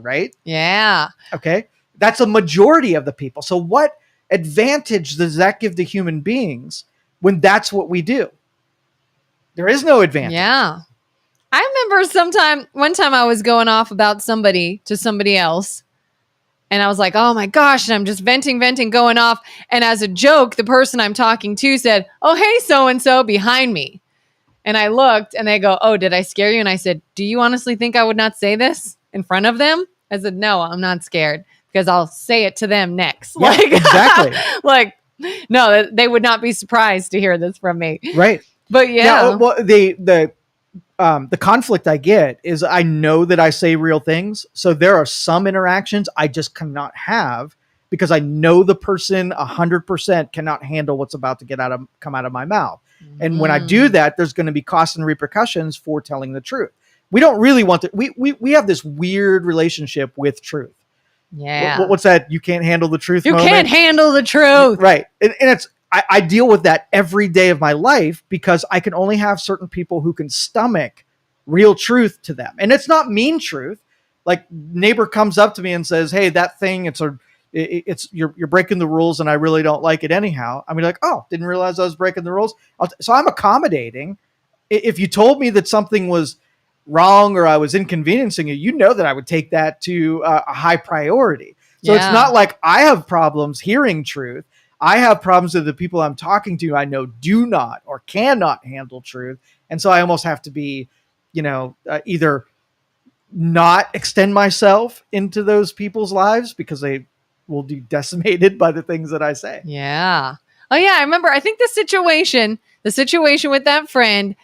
right? Yeah. Okay. That's a majority of the people. So what advantage does that give to human beings when that's what we do? There is no advantage. Yeah. I remember one time I was going off about somebody to somebody else. And I was like, oh my gosh, and I'm just venting, going off. And as a joke, the person I'm talking to said, oh, hey, so-and-so behind me. And I looked and they go, oh, did I scare you? And I said, do you honestly think I would not say this in front of them? I said, no, I'm not scared because I'll say it to them next. Yeah, exactly. No, they would not be surprised to hear this from me. Right. But yeah. Well, the conflict I get is I know that I say real things. So there are some interactions I just cannot have because I know the person 100% cannot handle what's about to come out of my mouth. And when I do that, there's going to be costs and repercussions for telling the truth. We don't really want to. We have this weird relationship with truth. Yeah. What's that? You can't handle the truth. You can't handle the truth. Right. And I deal with that every day of my life because I can only have certain people who can stomach real truth to them. And it's not mean truth. Like neighbor comes up to me and says, hey, that thing, you're breaking the rules and I really don't like it anyhow. I mean, like, oh, didn't realize I was breaking the rules. So I'm accommodating. If you told me that something was wrong or I was inconveniencing you, that I would take that to a high priority. So it's not like I have problems hearing truth. I have problems with the people I'm talking to I know do not or cannot handle truth. And so I almost have to be, either not extend myself into those people's lives because they will be decimated by the things that I say. Yeah. Oh yeah, I remember. I think the situation with that friend,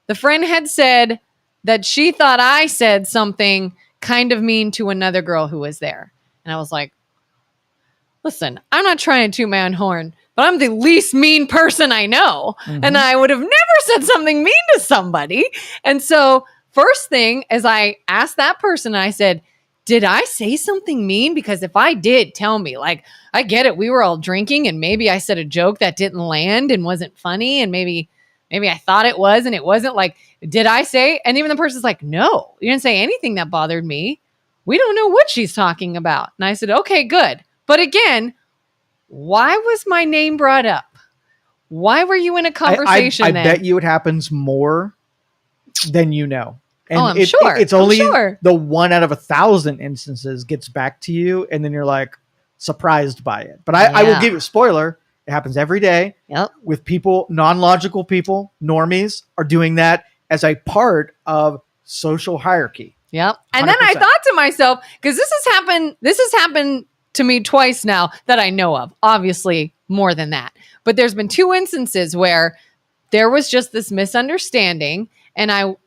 the friend had said that she thought I said something kind of mean to another girl who was there. And I was like, listen, I'm not trying to toot my own horn, but I'm the least mean person I know. Mm-hmm. And I would have never said something mean to somebody. And so first thing is I asked that person, I said, did I say something mean? Because if I did, tell me. Like, I get it. We were all drinking and maybe I said a joke that didn't land and wasn't funny. And maybe I thought it was and it wasn't. Like, did I say? And even the person's like, no, you didn't say anything that bothered me. We don't know what she's talking about. And I said, okay, good. But again, why was my name brought up? Why were you in a conversation I bet you it happens more than you know. And I'm sure. It's only the 1 out of 1,000 instances gets back to you, and then you're like surprised by it. But I will give you a spoiler. It happens every day with people, non-logical people, normies are doing that as a part of social hierarchy. Yep. And 100%. Then I thought to myself, because this has happened to me twice now that I know of, obviously more than that. But there's been 2 instances where there was just this misunderstanding and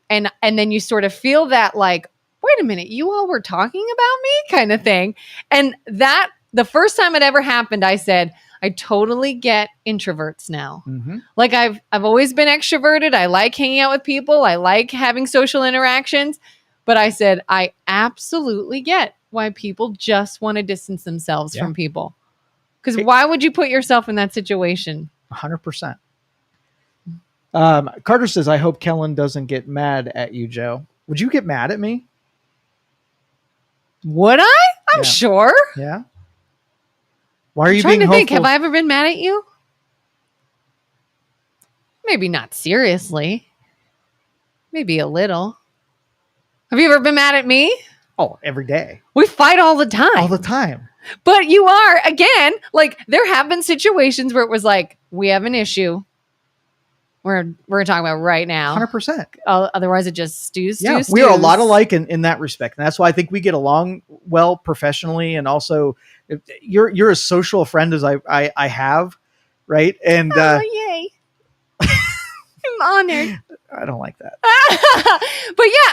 then you sort of feel that like, wait a minute, you all were talking about me kind of thing. And that the first time it ever happened, I said, I totally get introverts now. Mm-hmm. Like I've always been extroverted. I like hanging out with people. I like having social interactions. But I said, I absolutely get why people just want to distance themselves from people. Because why would you put yourself in that situation? 100%. Carter says, I hope Kellen doesn't get mad at you, Joe. Would you get mad at me? Would I? I'm sure. Yeah. Why are you being hopeful? Think, have I ever been mad at you? Maybe not seriously. Maybe a little. Have you ever been mad at me? Oh, every day. We fight all the time. All the time. But you are, again, like there have been situations where it was like, we have an issue. We're talking about right now. 100%. Otherwise, it just stews. We are a lot alike in that respect. And that's why I think we get along well professionally. And also, you're as social a friend as I have, right? And yay. I'm honored. I don't like that.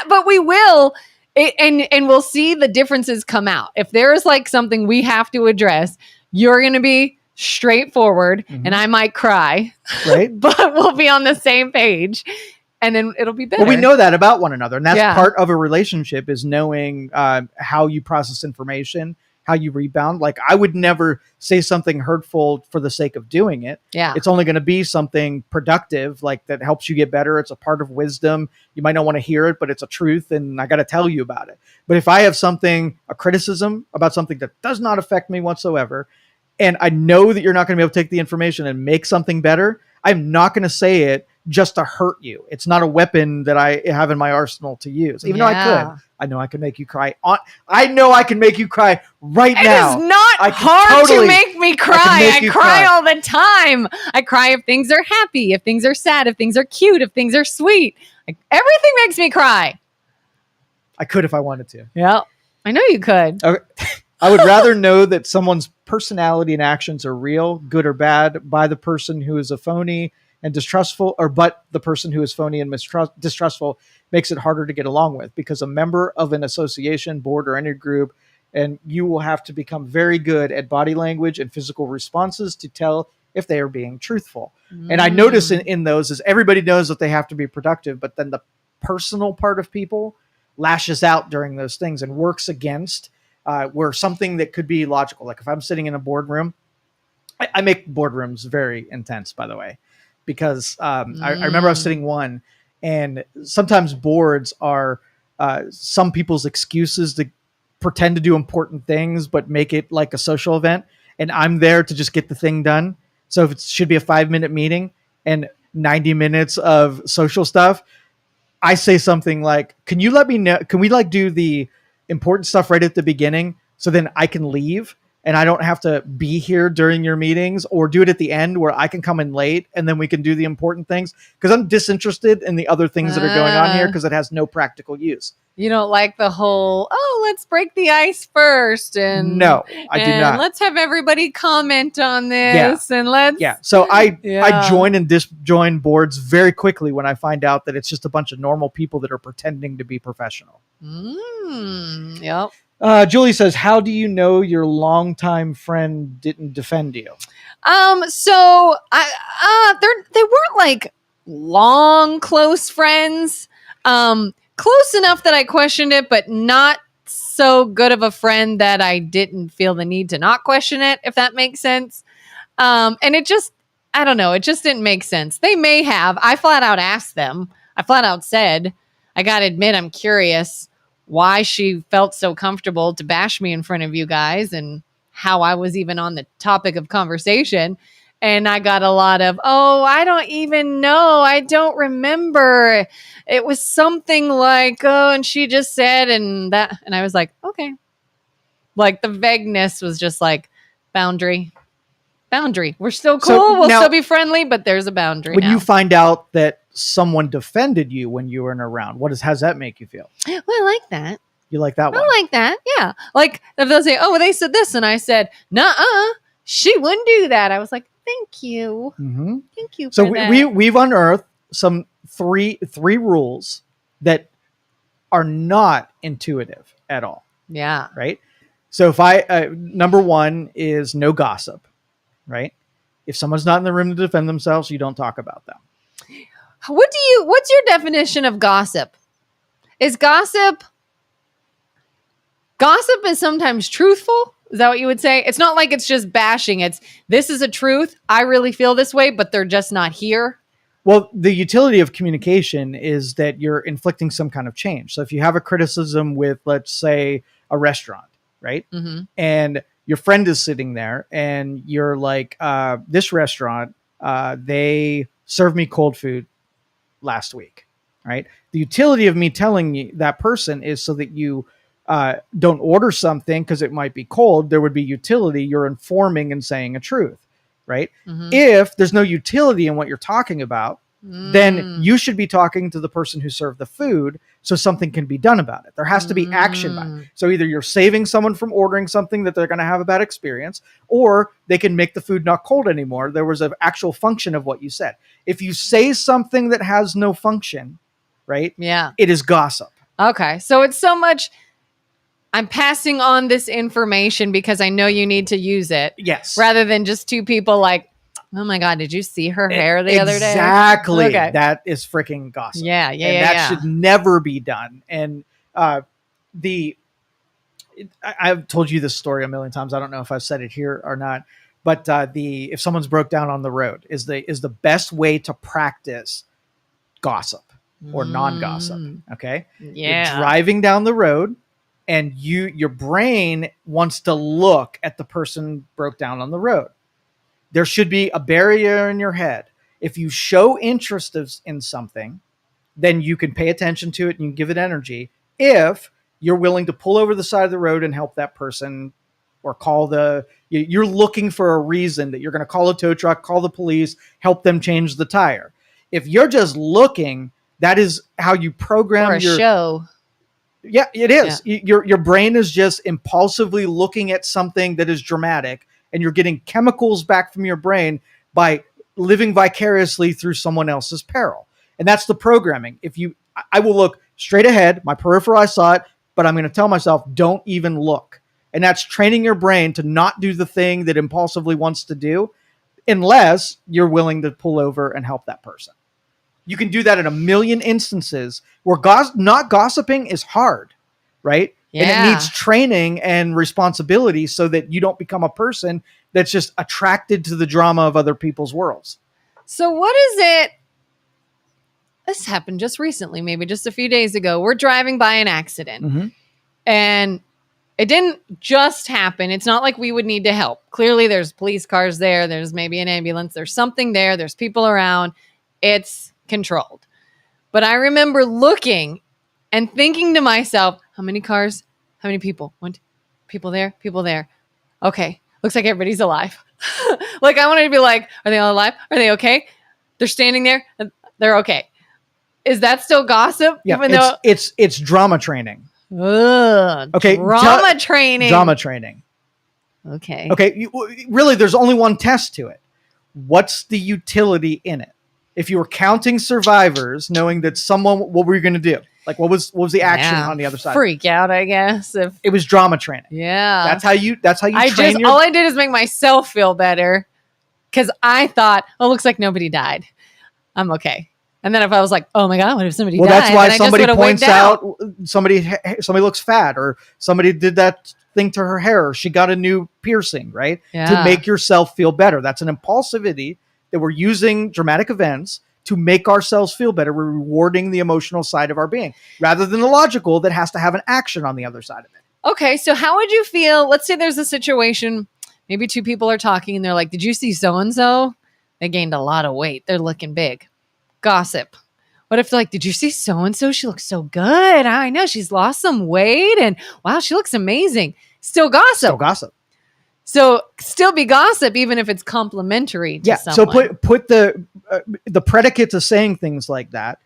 but we will. And we'll see the differences come out. If there is like something we have to address, you're going to be straightforward and I might cry, right? But we'll be on the same page and then it'll be better. Well, we know that about one another. And that's part of a relationship is knowing how you process information, how you rebound. Like I would never say something hurtful for the sake of doing it. Yeah. It's only going to be something productive, like that helps you get better. It's a part of wisdom. You might not want to hear it, but it's a truth. And I got to tell you about it. But if I have a criticism about something that does not affect me whatsoever, and I know that you're not going to be able to take the information and make something better, I'm not going to say it just to hurt you. It's not a weapon that I have in my arsenal to use. Even though I could. I know I can make you cry. I know I can make you cry right now. It is not hard to make me cry. I cry all the time. I cry if things are happy, if things are sad, if things are cute, if things are sweet. Everything makes me cry. I could if I wanted to. Yeah, I know you could. Okay. I would rather know that someone's personality and actions are real, good or bad, by the person who is a phony and distrustful, but the person who is phony and distrustful makes it harder to get along with, because a member of an association, board, or any group, and you will have to become very good at body language and physical responses to tell if they are being truthful. And I notice in those is everybody knows that they have to be productive, but then the personal part of people lashes out during those things and works against where something that could be logical. Like if I'm sitting in a boardroom, I make boardrooms very intense, by the way, because I remember I was sitting one, and sometimes boards are some people's excuses to pretend to do important things, but make it like a social event. And I'm there to just get the thing done. So if it should be a 5-minute meeting and 90 minutes of social stuff, I say something like, can you let me know? Can we like do the important stuff right at the beginning so then I can leave and I don't have to be here during your meetings, or do it at the end where I can come in late and then we can do the important things, because I'm disinterested in the other things that are going on here because it has no practical use. You don't like the whole, let's break the ice first. And no, I do not. Let's have everybody comment on this. And let's. Yeah. So I join and disjoin boards very quickly when I find out that it's just a bunch of normal people that are pretending to be professional. Yep. Julie says, how do you know your longtime friend didn't defend you? So they weren't like long, close friends. Close enough that I questioned it, but not so good of a friend that I didn't feel the need to not question it, if that makes sense. And it just, I don't know, it just didn't make sense. They may have. I flat out asked them. I flat out said, I got to admit, I'm curious why she felt so comfortable to bash me in front of you guys and how I was even on the topic of conversation. And I got a lot of, I don't even know. I don't remember. It was something like, and she just said, and that, and I was like, okay. Like the vagueness was just like boundary. We're still cool. So we'll still be friendly, but there's a boundary. When you find out that someone defended you when you weren't around, how does that make you feel? Well, I like that. You like that one? I like that. Yeah. Like if they'll say, they said this, and I said, nuh-uh, she wouldn't do that. I was like, thank you. Mm-hmm. Thank you. So we've unearthed some three rules that are not intuitive at all. Yeah. Right. So if number one is no gossip, right? If someone's not in the room to defend themselves, you don't talk about them. What's your definition of gossip? Is gossip is sometimes truthful? Is that what you would say? It's not like it's just bashing. It's, this is a truth. I really feel this way, but they're just not here. Well, the utility of communication is that you're inflicting some kind of change. So if you have a criticism with, let's say, a restaurant, right? Mm-hmm. And your friend is sitting there and you're like, this restaurant, they served me cold food last week, right? The utility of me telling you that person is so that you don't order something because it might be cold. There would be utility. You're informing and saying a truth, right? Mm-hmm. If there's no utility in what you're talking about, then you should be talking to the person who served the food so something can be done about it. There has to be action by it. So either you're saving someone from ordering something that they're going to have a bad experience, or they can make the food not cold anymore. There was an actual function of what you said. If you say something that has no function, right? Yeah. It is gossip. Okay. So it's so much, I'm passing on this information because I know you need to use it. Yes. Rather than just two people like, oh my God, did you see her hair the other day? Exactly. Okay. That is freaking gossip. Yeah. That should never be done. And I've told you this story a million times. I don't know if I've said it here or not, but if someone's broke down on the road is the best way to practice gossip or non-gossip. Okay. Yeah. You're driving down the road and your brain wants to look at the person broke down on the road. There should be a barrier in your head. If you show interest in something, then you can pay attention to it and you can give it energy. If you're willing to pull over the side of the road and help that person, or you're looking for a reason that you're going to call a tow truck, call the police, help them change the tire. If you're just looking, that is how you program your show. Yeah, it is. Yeah. Your brain is just impulsively looking at something that is dramatic, and you're getting chemicals back from your brain by living vicariously through someone else's peril. And that's the programming. I will look straight ahead, my peripheral, I saw it, but I'm going to tell myself, don't even look. And that's training your brain to not do the thing that impulsively wants to do, unless you're willing to pull over and help that person. You can do that in a million instances where not gossiping is hard, right? Yeah. And it needs training and responsibility so that you don't become a person that's just attracted to the drama of other people's worlds. So what is it? This happened just recently, maybe just a few days ago. We're driving by an accident and it didn't just happen. It's not like we would need to help. Clearly there's police cars there. There's maybe an ambulance. There's something there. There's people around. It's controlled. But I remember looking and thinking to myself, how many cars? How many people? People there, people there. Okay, looks like everybody's alive. Like, I wanted to be like, are they all alive? Are they okay? They're standing there. They're okay. Is that still gossip? Yeah, Even though it's drama training. Okay, drama training. Drama training. Okay. Okay, really, there's only one test to it. What's the utility in it? If you were counting survivors, knowing that what were you going to do? Like, what was the action on the other side? Freak out, I guess. If it was drama training. Yeah, that's how you train. All I did is make myself feel better because I thought, oh, looks like nobody died. I'm okay. And then if I was like, oh my God, what if somebody died? That's why somebody points out somebody looks fat, or somebody did that thing to her hair, or she got a new piercing, right? Yeah. To make yourself feel better. That's an impulsivity that we're using dramatic events to make ourselves feel better. We're rewarding the emotional side of our being rather than the logical that has to have an action on the other side of it. Okay, so how would you feel? Let's say there's a situation, maybe two people are talking and they're like, did you see so-and-so? They gained a lot of weight. They're looking big. Gossip. What if like, did you see so-and-so? She looks so good. I know she's lost some weight and wow, she looks amazing. Still gossip. Still gossip. So still be gossip, even if it's complimentary to someone. So put the predicate to saying things like that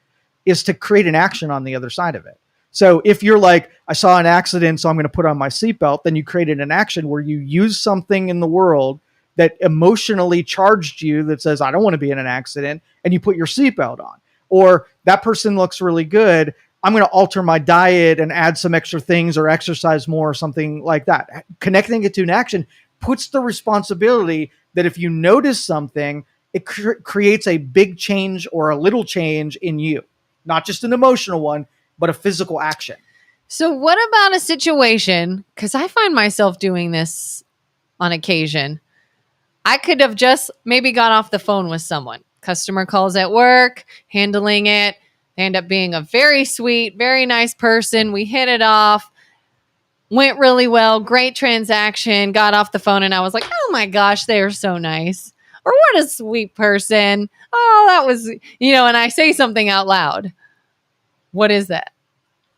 is to create an action on the other side of it. So if you're like, I saw an accident, so I'm going to put on my seatbelt, then you created an action where you use something in the world that emotionally charged you that says, I don't want to be in an accident, and you put your seatbelt on. Or that person looks really good, I'm going to alter my diet and add some extra things or exercise more or something like that. Connecting it to an action puts the responsibility that if you notice something, it creates a big change or a little change in you. Not just an emotional one, but a physical action. So what about a situation, because I find myself doing this on occasion, I could have just maybe got off the phone with someone. Customer calls at work, handling it. They end up being a very sweet, very nice person. We hit it off. Went really well. Great transaction. Got off the phone and I was like, oh my gosh, they are so nice. Or what a sweet person. Oh, that was, and I say something out loud. What is that?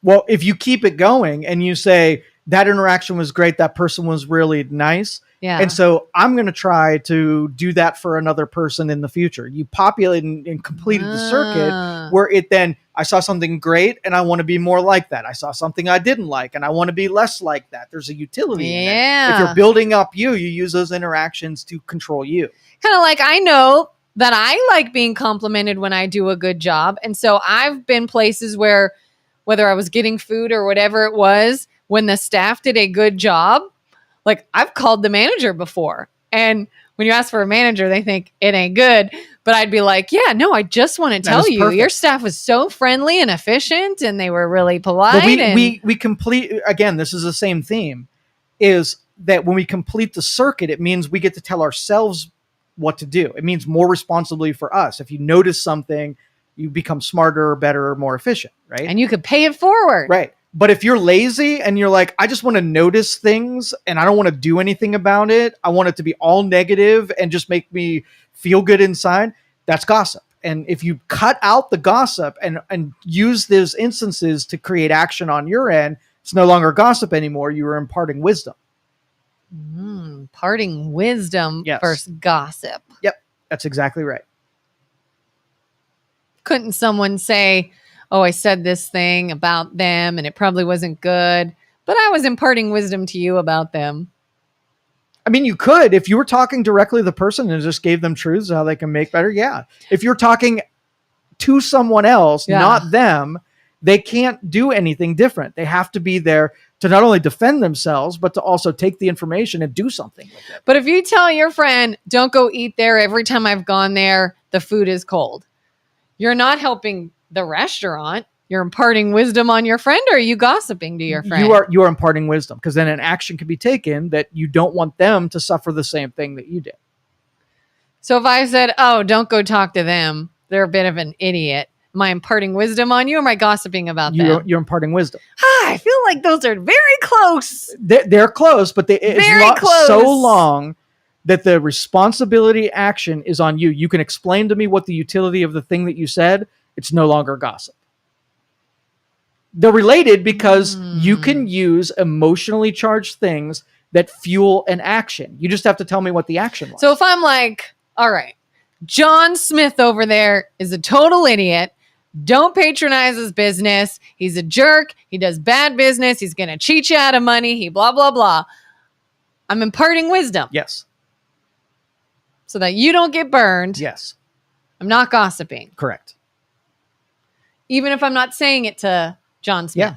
Well, if you keep it going and you say, that interaction was great, that person was really nice. Yeah. And so I'm going to try to do that for another person in the future. You populate and completed the circuit where it then, I saw something great and I want to be more like that. I saw something I didn't like and I want to be less like that. There's a utility in it. If you're building up you use those interactions to control you. Kind of like, I know that I like being complimented when I do a good job. And so I've been places where, whether I was getting food or whatever it was, when the staff did a good job, like I've called the manager before. And when you ask for a manager, they think it ain't good. But I'd be like, yeah, no, I just want to tell you, your staff was so friendly and efficient and they were really polite. But we complete, again, this is the same theme, is that when we complete the circuit, it means we get to tell ourselves what to do. It means more responsibility for us. If you notice something, you become smarter, better, more efficient, right? And you could pay it forward. Right. But if you're lazy and you're like, I just want to notice things and I don't want to do anything about it, I want it to be all negative and just make me feel good inside, that's gossip. And if you cut out the gossip and use those instances to create action on your end, it's no longer gossip anymore. You are imparting wisdom. Imparting wisdom versus gossip. Yep, that's exactly right. Couldn't someone say, oh, I said this thing about them and it probably wasn't good, but I was imparting wisdom to you about them? I mean, you could, if you were talking directly to the person and just gave them truths how they can make better. Yeah. If you're talking to someone else, not them, they can't do anything different. They have to be there to not only defend themselves, but to also take the information and do something with it. But if you tell your friend, don't go eat there, every time I've gone there, the food is cold, you're not helping the restaurant. You're imparting wisdom on your friend, or are you gossiping to your friend? You are imparting wisdom, because then an action can be taken that you don't want them to suffer the same thing that you did. So if I said, oh, don't go talk to them, they're a bit of an idiot, am I imparting wisdom on you, or am I gossiping about them? You're imparting wisdom. I feel like those are very close. They're close, but it's so long that the responsibility action is on you. You can explain to me what the utility of the thing that you said. It's no longer gossip. They're related because you can use emotionally charged things that fuel an action. You just have to tell me what the action was. So if I'm like, all right, John Smith over there is a total idiot. Don't patronize his business. He's a jerk. He does bad business. He's going to cheat you out of money. He blah, blah, blah. I'm imparting wisdom. Yes. So that you don't get burned. Yes. I'm not gossiping. Correct. Even if I'm not saying it to John Smith. Yeah.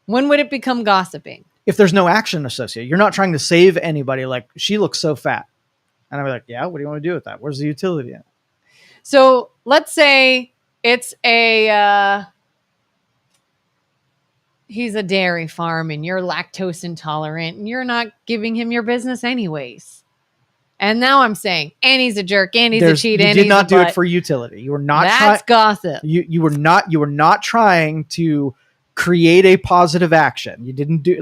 When would it become gossiping? If there's no action associated, you're not trying to save anybody. Like, she looks so fat. And I'm like, yeah, what do you want to do with that? Where's the utility in it? So let's say it's he's a dairy farm and you're lactose intolerant and you're not giving him your business anyways. And now I'm saying, and he's a jerk, and he's a cheat, and you he's did not a do butt. it for utility. You were not. That's gossip. You were not trying to create a positive action. You didn't do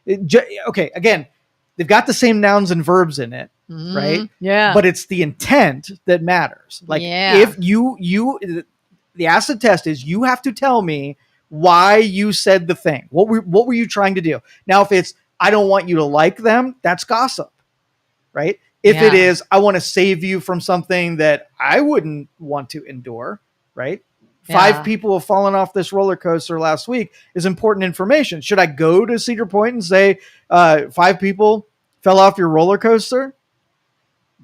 okay. Again, they've got the same nouns and verbs in it, right? Yeah. But it's the intent that matters. Like, if the acid test is, you have to tell me why you said the thing. What were you trying to do? Now, if it's, I don't want you to like them, that's gossip, right? If it is, I want to save you from something that I wouldn't want to endure, right? Yeah. 5 people have fallen off this roller coaster last week is important information. Should I go to Cedar Point and say 5 people fell off your roller coaster?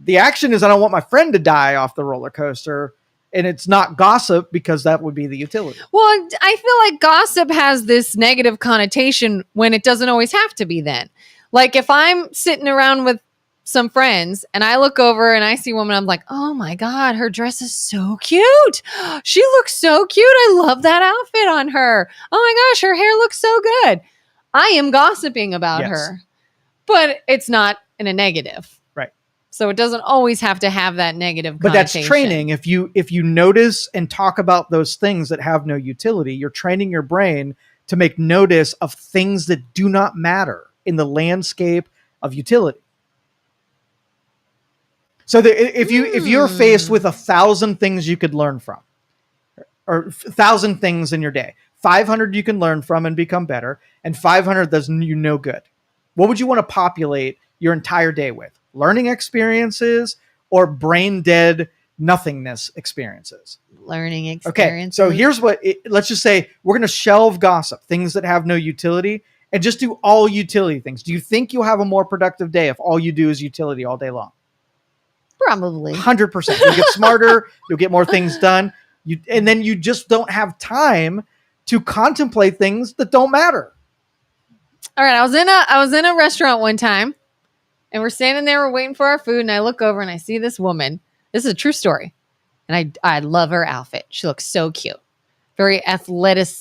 The action is, I don't want my friend to die off the roller coaster. And it's not gossip because that would be the utility. Well, I feel like gossip has this negative connotation when it doesn't always have to be then. Like, if I'm sitting around with some friends and I look over and I see a woman, I'm like, oh my God, her dress is so cute. She looks so cute. I love that outfit on her. Oh my gosh, her hair looks so good. I am gossiping about her, but it's not in a negative. Right. So it doesn't always have to have that negative connotation. But that's training. If you notice and talk about those things that have no utility, you're training your brain to make notice of things that do not matter in the landscape of utility. So if you're faced with 1,000 things you could learn from, or 1,000 things in your day, 500 you can learn from and become better, and 500 does you no good, what would you want to populate your entire day with? Learning experiences or brain dead nothingness experiences? Learning experiences. Okay, so here's let's just say we're going to shelve gossip, things that have no utility, and just do all utility things. Do you think you'll have a more productive day if all you do is utility all day long? Probably. 100%. You'll get smarter. You'll get more things done. And then you just don't have time to contemplate things that don't matter. All right. I was in a restaurant one time and we're standing there, we're waiting for our food. And I look over and I see this woman. This is a true story. And I love her outfit. She looks so cute. Very athletic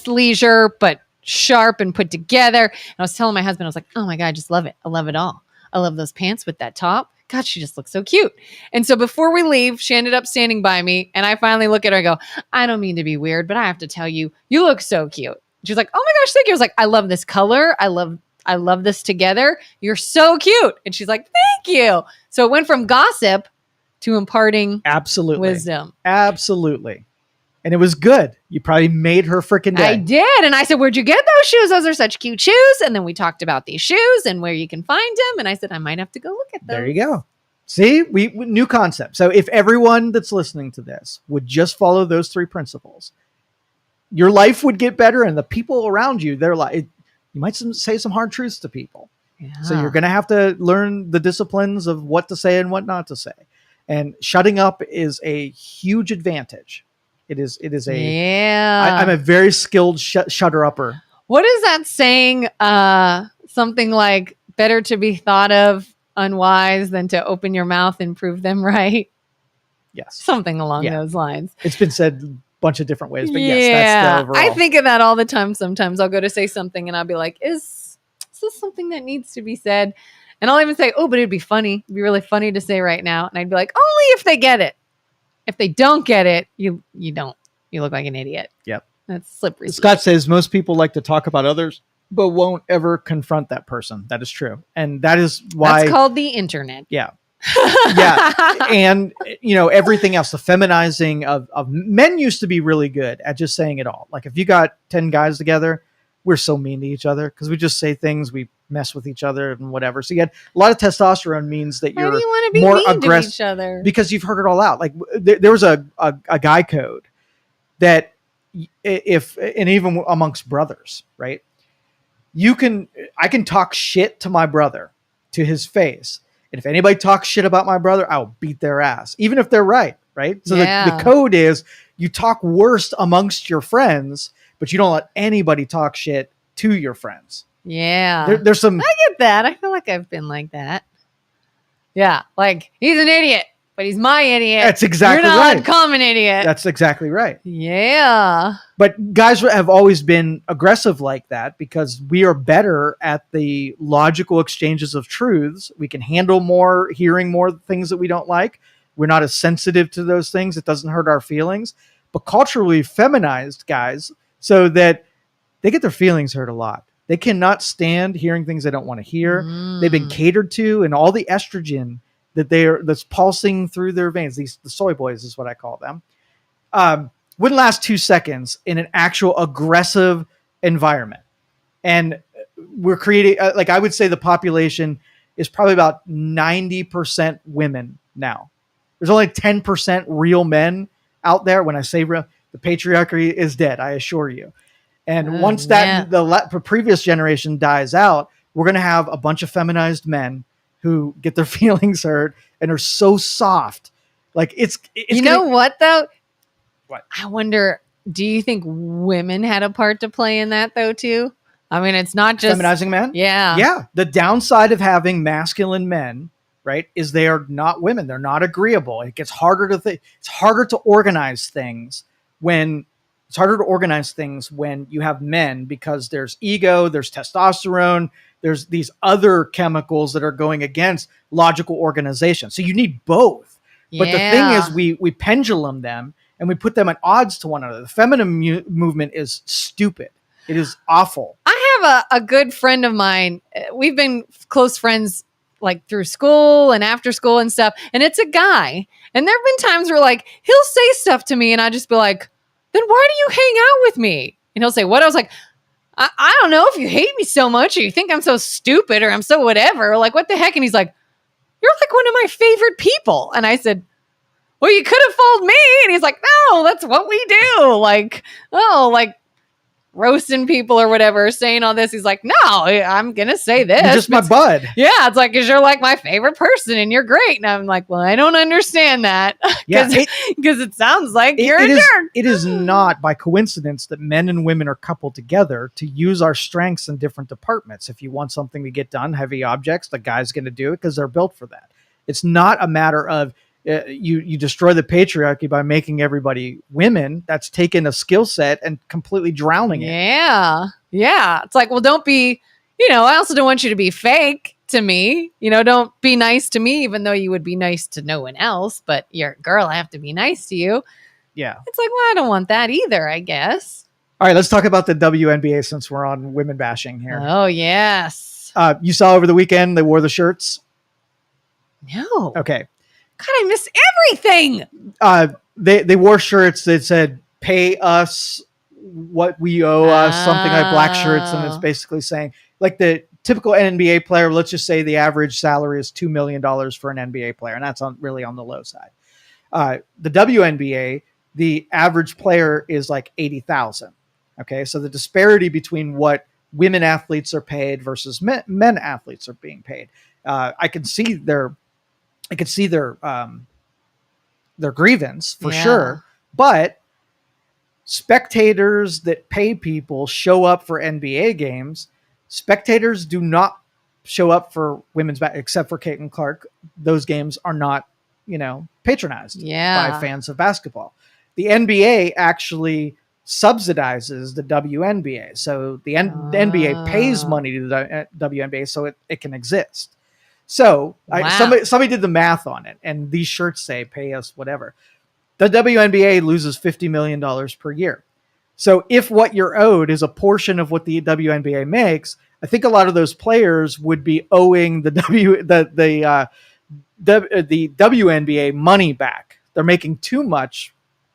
leisure, but sharp and put together. And I was telling my husband, I was like, oh my God, I just love it. I love it all. I love those pants with that top. God, she just looks so cute. And so before we leave, she ended up standing by me. And I finally look at her and go, I don't mean to be weird, but I have to tell you, you look so cute. She's like, oh my gosh, thank you. I was like, I love this color. I love this together. You're so cute. And she's like, thank you. So it went from gossip to imparting wisdom. Absolutely. And it was good. You probably made her freaking day. I did. And I said, where'd you get those shoes? Those are such cute shoes. And then we talked about these shoes and where you can find them. And I said, I might have to go look at them. There you go. See, we new concept. So if everyone that's listening to this would just follow those 3 principles, your life would get better. And the people around you, they're like, you might say some hard truths to people. Yeah. So you're going to have to learn the disciplines of what to say and what not to say. And shutting up is a huge advantage. It is a, yeah. I'm a very skilled shutter-upper. What is that saying? Something like, better to be thought of unwise than to open your mouth and prove them right. Yes. Something along those lines. It's been said a bunch of different ways, but yes, that's the overall. I think of that all the time. Sometimes I'll go to say something and I'll be like, is this something that needs to be said? And I'll even say, oh, but it'd be funny. It'd be really funny to say right now. And I'd be like, only if they get it. If they don't get it, you don't. You look like an idiot. Yep. That's slippery. Scott says most people like to talk about others, but won't ever confront that person. That is true. And that is why. That's called the internet. Yeah. Yeah. And, everything else, the feminizing of men used to be really good at just saying it all. Like if you got 10 guys together, we're so mean to each other because we just say things, we mess with each other and whatever. So you had a lot of testosterone means that Why do you're you want to be more mean to aggressive each other? because you've heard it all out. Like there was a guy code that if, and even amongst brothers, right? I can talk shit to my brother to his face. And if anybody talks shit about my brother, I'll beat their ass, even if they're right. Right. So the code is you talk worst amongst your friends, but you don't let anybody talk shit to your friends. Yeah. There's some. I get that. I feel like I've been like that. Yeah. Like, he's an idiot, but he's my idiot. That's exactly You're not right. a common idiot. That's exactly right. Yeah. But guys have always been aggressive like that because we are better at the logical exchanges of truths. We can handle more, hearing more things that we don't like. We're not as sensitive to those things. It doesn't hurt our feelings. But culturally feminized guys so that they get their feelings hurt a lot. They cannot stand hearing things they don't want to hear. They've been catered to, and all the estrogen that's pulsing through their veins. The soy boys is what I call them. Wouldn't last 2 seconds in an actual aggressive environment. And we're creating, like I would say the population is probably about 90% women now. There's only 10% real men out there. When I say real, the patriarchy is dead, I assure you. And once the previous generation dies out, we're going to have a bunch of feminized men who get their feelings hurt and are so soft. Like it's you know what though? What? I wonder, do you think women had a part to play in that though too? I mean, it's not just feminizing men. Yeah. Yeah. The downside of having masculine men, right, is they are not women. They're not agreeable. It gets harder to it's harder to organize things when you have men because there's ego, there's testosterone, there's these other chemicals that are going against logical organization. So you need both. Yeah. But the thing is we pendulum them and we put them at odds to one another. The feminine movement is stupid. It is awful. I have a good friend of mine. We've been close friends like through school and after school and stuff. And it's a guy. And there have been times where like he'll say stuff to me and I just be like, then why do you hang out with me? And he'll say, what? I was like, I don't know if you hate me so much or you think I'm so stupid or I'm so whatever. Like, what the heck? And he's like, you're like one of my favorite people. And I said, well, you could have fooled me. And he's like, no, that's what we do. Like, oh, like roasting people or whatever, saying all this. He's like, no, I'm going to say this. You're just my bud. Yeah. It's like, because you're like my favorite person and you're great. And I'm like, well, I don't understand that. Yeah, Because it sounds like you're a jerk. It is not by coincidence that men and women are coupled together to use our strengths in different departments. If you want something to get done, heavy objects, the guy's going to do it because they're built for that. It's not a matter of you destroy the patriarchy by making everybody women. That's taken a skill set and completely drowning it. Yeah. Yeah. It's like, well, don't be, I also don't want you to be fake to me. Don't be nice to me, even though you would be nice to no one else, but you're a girl. I have to be nice to you. Yeah. It's like, well, I don't want that either, I guess. All right. Let's talk about the WNBA since we're on women bashing here. Oh, yes. You saw over the weekend, they wore the shirts. No. Okay. God, I miss everything. They wore shirts that said "Pay us what we owe us," something like black shirts, and it's basically saying like the typical NBA player. Let's just say the average salary is $2 million for an NBA player, and that's really on the low side. The WNBA, the average player is like 80,000. Okay, so the disparity between what women athletes are paid versus men athletes are being paid. I could see their grievance for sure, but spectators that pay people show up for NBA games. Spectators do not show up for women's except for Caitlin Clark. Those games are not, patronized by fans of basketball. The NBA actually subsidizes the WNBA. So the NBA pays money to the WNBA so it can exist. So somebody did the math on it, and these shirts say "Pay us whatever." The WNBA loses $50 million per year. So if what you're owed is a portion of what the WNBA makes, I think a lot of those players would be owing the WNBA money back. They're making too much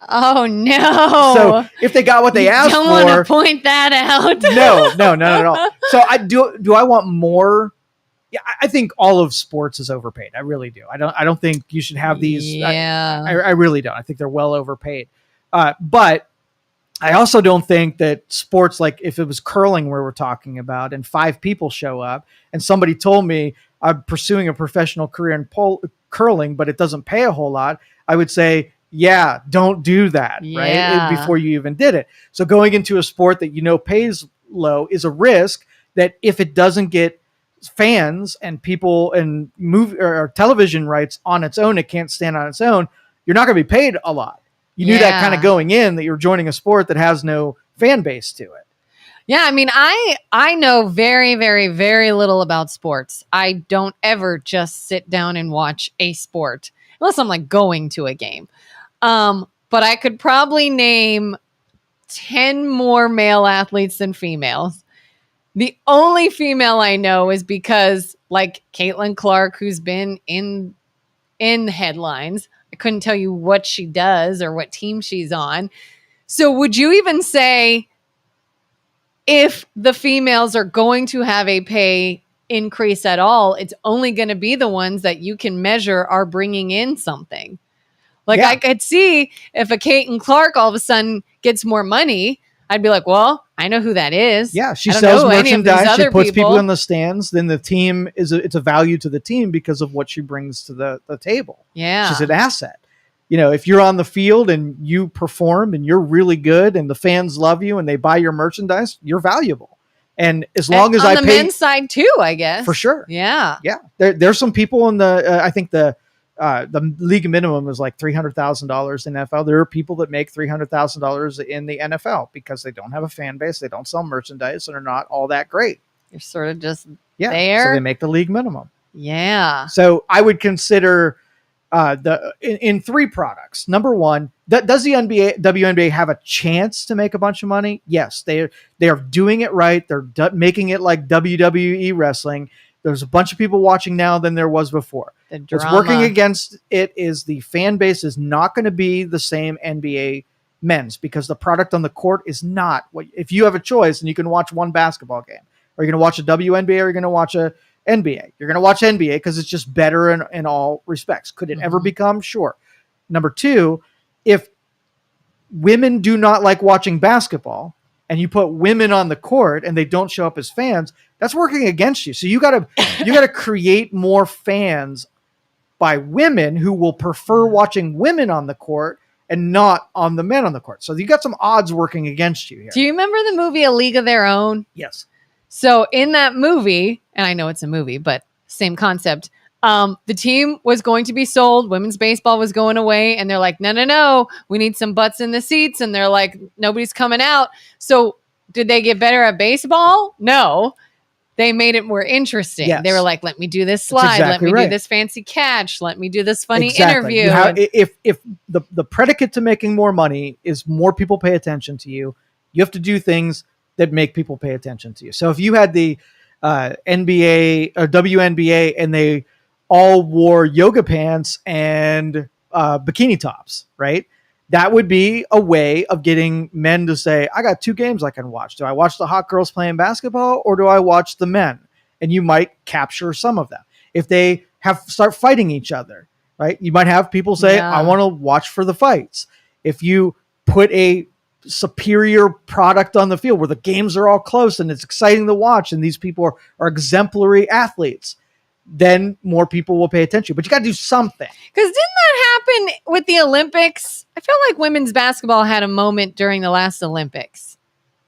Oh no! So if they got what they asked don't for, want to point that out. no, not at all. So I do I want more? Yeah, I think all of sports is overpaid. I really do. I don't think you should have these. Yeah. I really don't. I think they're well overpaid. But I also don't think that sports, like if it was curling where we're talking about and 5 people show up and somebody told me I'm pursuing a professional career in curling, but it doesn't pay a whole lot, I would say, yeah, don't do that, Yeah. right? Before you even did it. So going into a sport that you know pays low is a risk that if it doesn't get fans and people and movie or television rights on its own, it can't stand on its own, you're not going to be paid a lot. You knew that kind of going in, that you're joining a sport that has no fan base to it. Yeah, I mean, I know very, very, very little about sports. I don't ever just sit down and watch a sport unless I'm like going to a game. But I could probably name 10 more male athletes than females. The only female I know is because like Caitlin Clark, who's been in headlines. I couldn't tell you what she does or what team she's on. So would you even say if the females are going to have a pay increase at all, it's only going to be the ones that you can measure are bringing in something? Like I could see if a Caitlin Clark all of a sudden gets more money, I'd be like, well, I know who that is. Yeah, she sells merchandise. She puts people in the stands. Then the team it's a value to the team because of what she brings to the table. Yeah, she's an asset. You know, if you're on the field and you perform and you're really good and the fans love you and they buy your merchandise, you're valuable. And as long as on the men's side too, I guess for sure. Yeah. There's some people in the. I think the league minimum is like $300,000 in NFL. There are people that make $300,000 in the NFL because they don't have a fan base, they don't sell merchandise, and are not all that great. You're sort of just there. So they make the league minimum. Yeah. So I would consider in 3 products. Number one, does the WNBA have a chance to make a bunch of money? Yes, they are doing it right. They're making it like WWE wrestling. There's a bunch of people watching now than there was before. What's working against it is the fan base is not going to be the same NBA men's because the product on the court is not what. If you have a choice and you can watch one basketball game, are you going to watch a WNBA or are you going to watch a NBA? You're going to watch NBA because it's just better in all respects. Could it ever become? Sure. Number 2, if women do not like watching basketball and you put women on the court and they don't show up as fans, that's working against you. So you got to create more fans by women who will prefer watching women on the court and not on the men on the court. So you got some odds working against you here. Do you remember the movie A League of Their Own? Yes. So in that movie, and I know it's a movie, but same concept, the team was going to be sold. Women's baseball was going away. And they're like, no, we need some butts in the seats. And they're like, nobody's coming out. So did they get better at baseball? No. They made it more interesting. Yes. They were like, let me do this slide. Let me do this fancy catch. Let me do this funny interview. If the predicate to making more money is more people pay attention to you, you have to do things that make people pay attention to you. So if you had the NBA or WNBA and they all wore yoga pants and bikini tops, right? That would be a way of getting men to say, I got 2 games I can watch. Do I watch the hot girls playing basketball or do I watch the men? And you might capture some of them. If they start fighting each other, right? You might have people say, I want to watch for the fights. If you put a superior product on the field where the games are all close and it's exciting to watch and these people are exemplary athletes, then more people will pay attention. But you got to do something. Because didn't that happen with the Olympics? I feel like women's basketball had a moment during the last Olympics.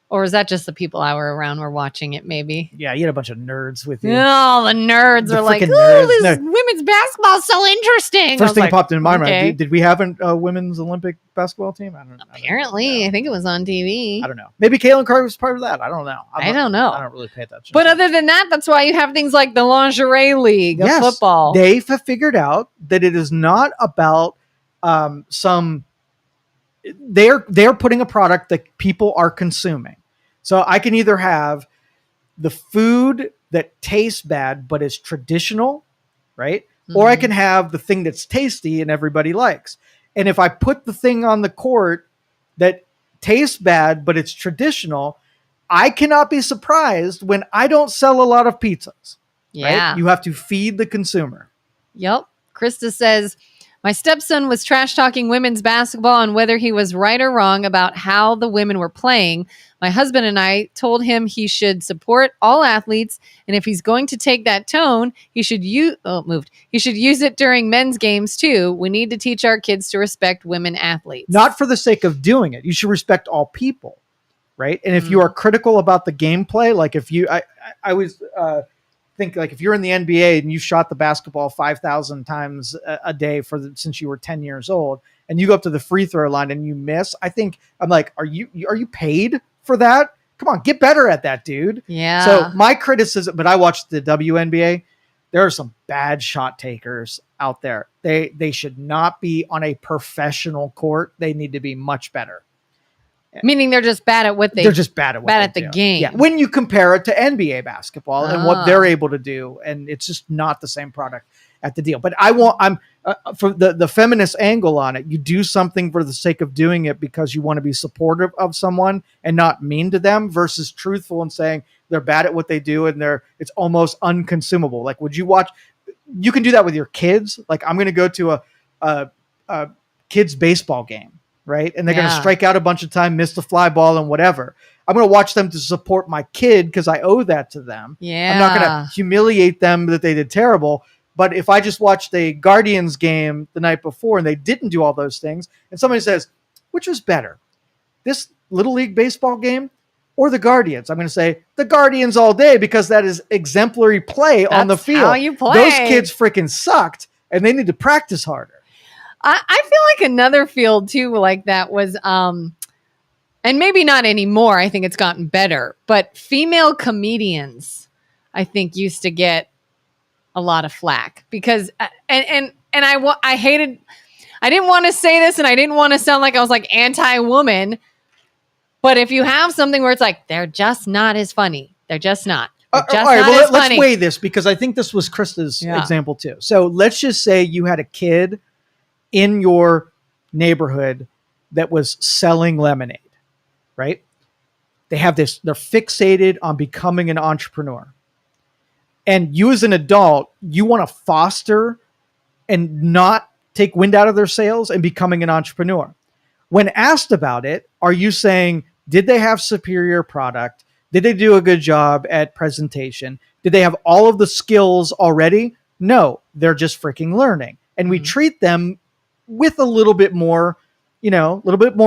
Or was that just the people I were around were watching it, maybe? Yeah, you had a bunch of nerds with you. Oh, the nerds are like, this women's basketball is so interesting. First thing popped into my mind, did we have a women's Olympic basketball team? I don't know. Apparently, I think it was on TV. I don't know. Maybe Caitlin Clark was part of that. I don't know. I don't know. I don't really pay attention. But other than that, that's why you have things like the lingerie league of football. They have figured out that it is not about they're putting a product that people are consuming. So I can either have the food that tastes bad but is traditional, right? Mm-hmm. Or I can have the thing that's tasty and everybody likes. And if I put the thing on the court that tastes bad, but it's traditional, I cannot be surprised when I don't sell a lot of pizzas. Yeah. Right? You have to feed the consumer. Yep. Krista says, my stepson was trash talking women's basketball on whether he was right or wrong about how the women were playing. My husband and I told him he should support all athletes, and if he's going to take that tone, he should use it during men's games too. We need to teach our kids to respect women athletes. Not for the sake of doing it. You should respect all people, right? And if you are critical about the gameplay, like if you, I was think like if you're in the NBA and you shot the basketball 5,000 times a day since you were 10 years old, and you go up to the free throw line and you miss, I'm like, are you paid for that? Come on, get better at that, dude. Yeah. So my criticism, but I watched the WNBA. There are some bad shot takers out there. They should not be on a professional court. They need to be much better. Meaning they're just bad at what they're just bad at the game. Yeah. When you compare it to NBA basketball and what they're able to do, and it's just not the same product at the deal. But I'm for the feminist angle on it. You do something for the sake of doing it because you want to be supportive of someone and not mean to them, versus truthful and saying they're bad at what they do and it's almost unconsumable. Like, would you watch? You can do that with your kids. Like, I'm going to go to a kids baseball game. Right. And they're going to strike out a bunch of time, miss the fly ball and whatever. I'm going to watch them to support my kid because I owe that to them. Yeah. I'm not going to humiliate them that they did terrible. But if I just watched a Guardians game the night before and they didn't do all those things, and somebody says, which was better, this Little League baseball game or the Guardians? I'm going to say the Guardians all day, because that is exemplary play on the field. How you play. Those kids freaking sucked and they need to practice harder. I feel like another field too like that was, and maybe not anymore, I think it's gotten better, but female comedians, I think, used to get a lot of flack because, and I hated, I didn't want to say this and I didn't want to sound like I was like anti-woman, but if you have something where it's like, they're just not as funny. They're just not. All right, well, let's weigh this, because I think this was Krista's example too. So let's just say you had a kid in your neighborhood that was selling lemonade, right? They're fixated on becoming an entrepreneur. And you as an adult, you want to foster and not take wind out of their sails and becoming an entrepreneur. When asked about it, are you saying, did they have superior product? Did they do a good job at presentation? Did they have all of the skills already? No, they're just freaking learning. And we treat them with a little bit more,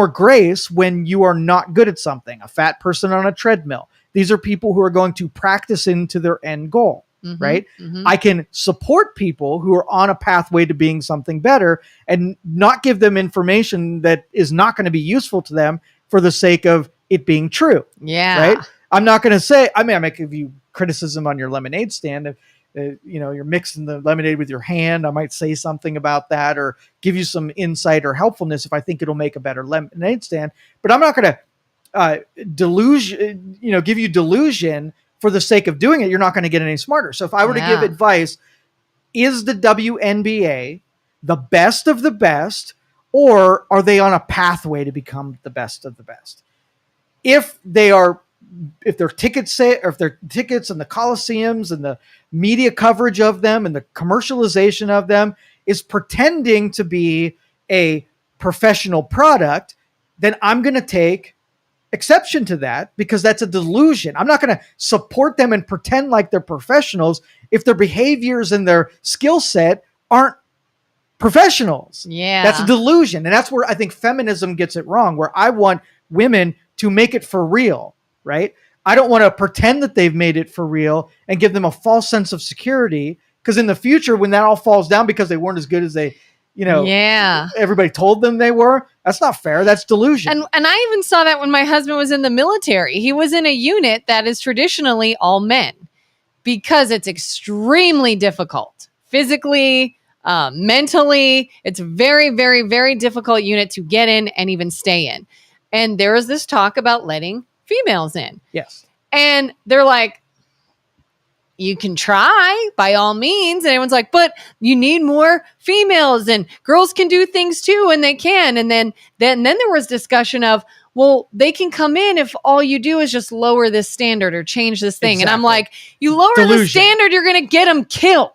grace when you are not good at something. A fat person on a treadmill. These are people who are going to practice into their end goal, right? I can support people who are on a pathway to being something better and not give them information that is not going to be useful to them for the sake of it being true. Yeah. Right? I'm not going to say, I might give you criticism on your lemonade stand. If, you're mixing the lemonade with your hand, I might say something about that or give you some insight or helpfulness if I think it'll make a better lemonade stand. But I'm not going to give you delusion for the sake of doing it. You're not going to get any smarter. So if I were to give advice, is the WNBA the best of the best, or are they on a pathway to become the best of the best? If their tickets and the Coliseums and the media coverage of them and the commercialization of them is pretending to be a professional product, then I'm going to take exception to that, because that's a delusion. I'm not going to support them and pretend like they're professionals if their behaviors and their skill set aren't professionals. Yeah. That's a delusion. And that's where I think feminism gets it wrong, where I want women to make it for real, right? I don't want to pretend that they've made it for real and give them a false sense of security, because in the future, when that all falls down because they weren't as good as they, everybody told them they were, that's not fair. That's delusion. And I even saw that when my husband was in the military. He was in a unit that is traditionally all men, because it's extremely difficult physically, mentally. It's a very, very, very difficult unit to get in and even stay in. And there is this talk about letting females in. Yes. And they're like, you can try by all means. And everyone's like, but you need more females and girls can do things too. And they can. And then there was discussion of, well, they can come in if all you do is just lower this standard or change this thing. Exactly. And I'm like, you lower the standard, you're going to get them killed.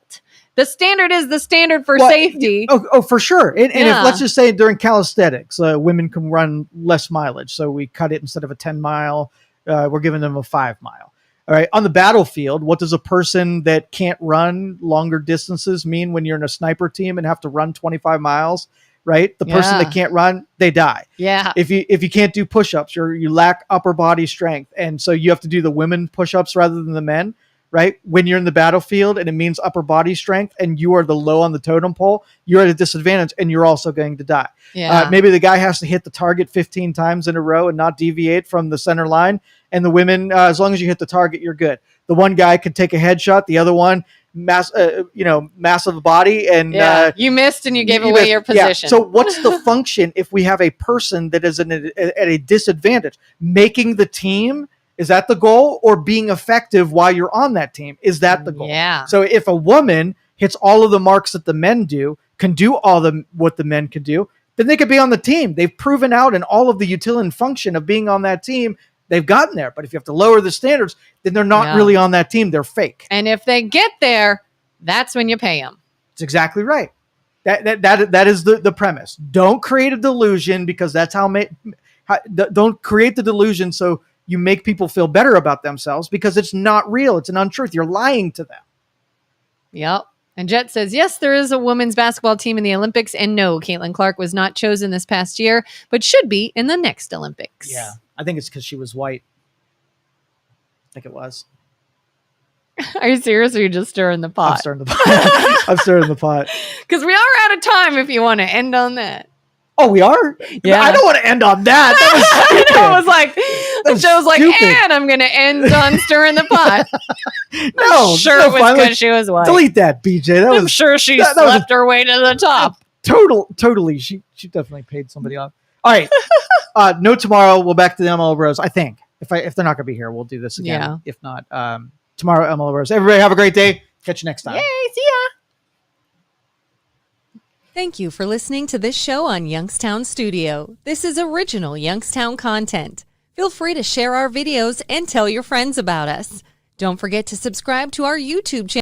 The standard is the standard for safety. Oh, for sure. And if, let's just say during calisthenics, women can run less mileage. So we cut it instead of a 10 mile, we're giving them a 5 mile. All right. On the battlefield, what does a person that can't run longer distances mean when you're in a sniper team and have to run 25 miles? Right. The person that can't run, they die. Yeah. If you can't do push-ups, you lack upper body strength. And so you have to do the women push-ups rather than the men. Right. When you're in the battlefield and it means upper body strength and you are the low on the totem pole, you're at a disadvantage and you're also going to die. Yeah. Maybe the guy has to hit the target 15 times in a row and not deviate from the center line. And the women, as long as you hit the target, you're good. The one guy could take a headshot. The other one, massive body. And you missed and you gave away your position. Yeah. So what's the function if we have a person that is at a disadvantage? Making the team, is that the goal? Or being effective while you're on that team? Is that the goal? Yeah. So if a woman hits all of the marks that the men do, can do what the men can do, then they could be on the team. They've proven out in all of the utility and function of being on that team. They've gotten there. But if you have to lower the standards, then they're not really on that team. They're fake. And if they get there, that's when you pay them. That's exactly right. That is the premise. Don't create a delusion, because that's don't create the delusion so you make people feel better about themselves, because it's not real. It's an untruth. You're lying to them. Yep. And Jet says, yes, there is a women's basketball team in the Olympics. And no, Caitlin Clark was not chosen this past year, but should be in the next Olympics. Yeah. I think it's because she was white. I think it was. Are you serious, or are you just stirring the pot? I'm stirring the pot. I'm stirring the pot. Because we are out of time if you want to end on that. Oh, we are? Yeah. I don't want to end on that. That was stupid. I was like, the show's like, and I'm going to end on stirring the pot. No. I'm sure it was because she was white. Delete that, BJ. I'm sure she slept her way to the top. Totally. She definitely paid somebody off. All right. No tomorrow. We'll back to the ML Rose. I think if they're not going to be here, we'll do this again. Yeah. If not, tomorrow ML Rose. Everybody have a great day. Catch you next time. Yay. See ya. Thank you for listening to this show on Youngstown Studio. This is original Youngstown content. Feel free to share our videos and tell your friends about us. Don't forget to subscribe to our YouTube channel.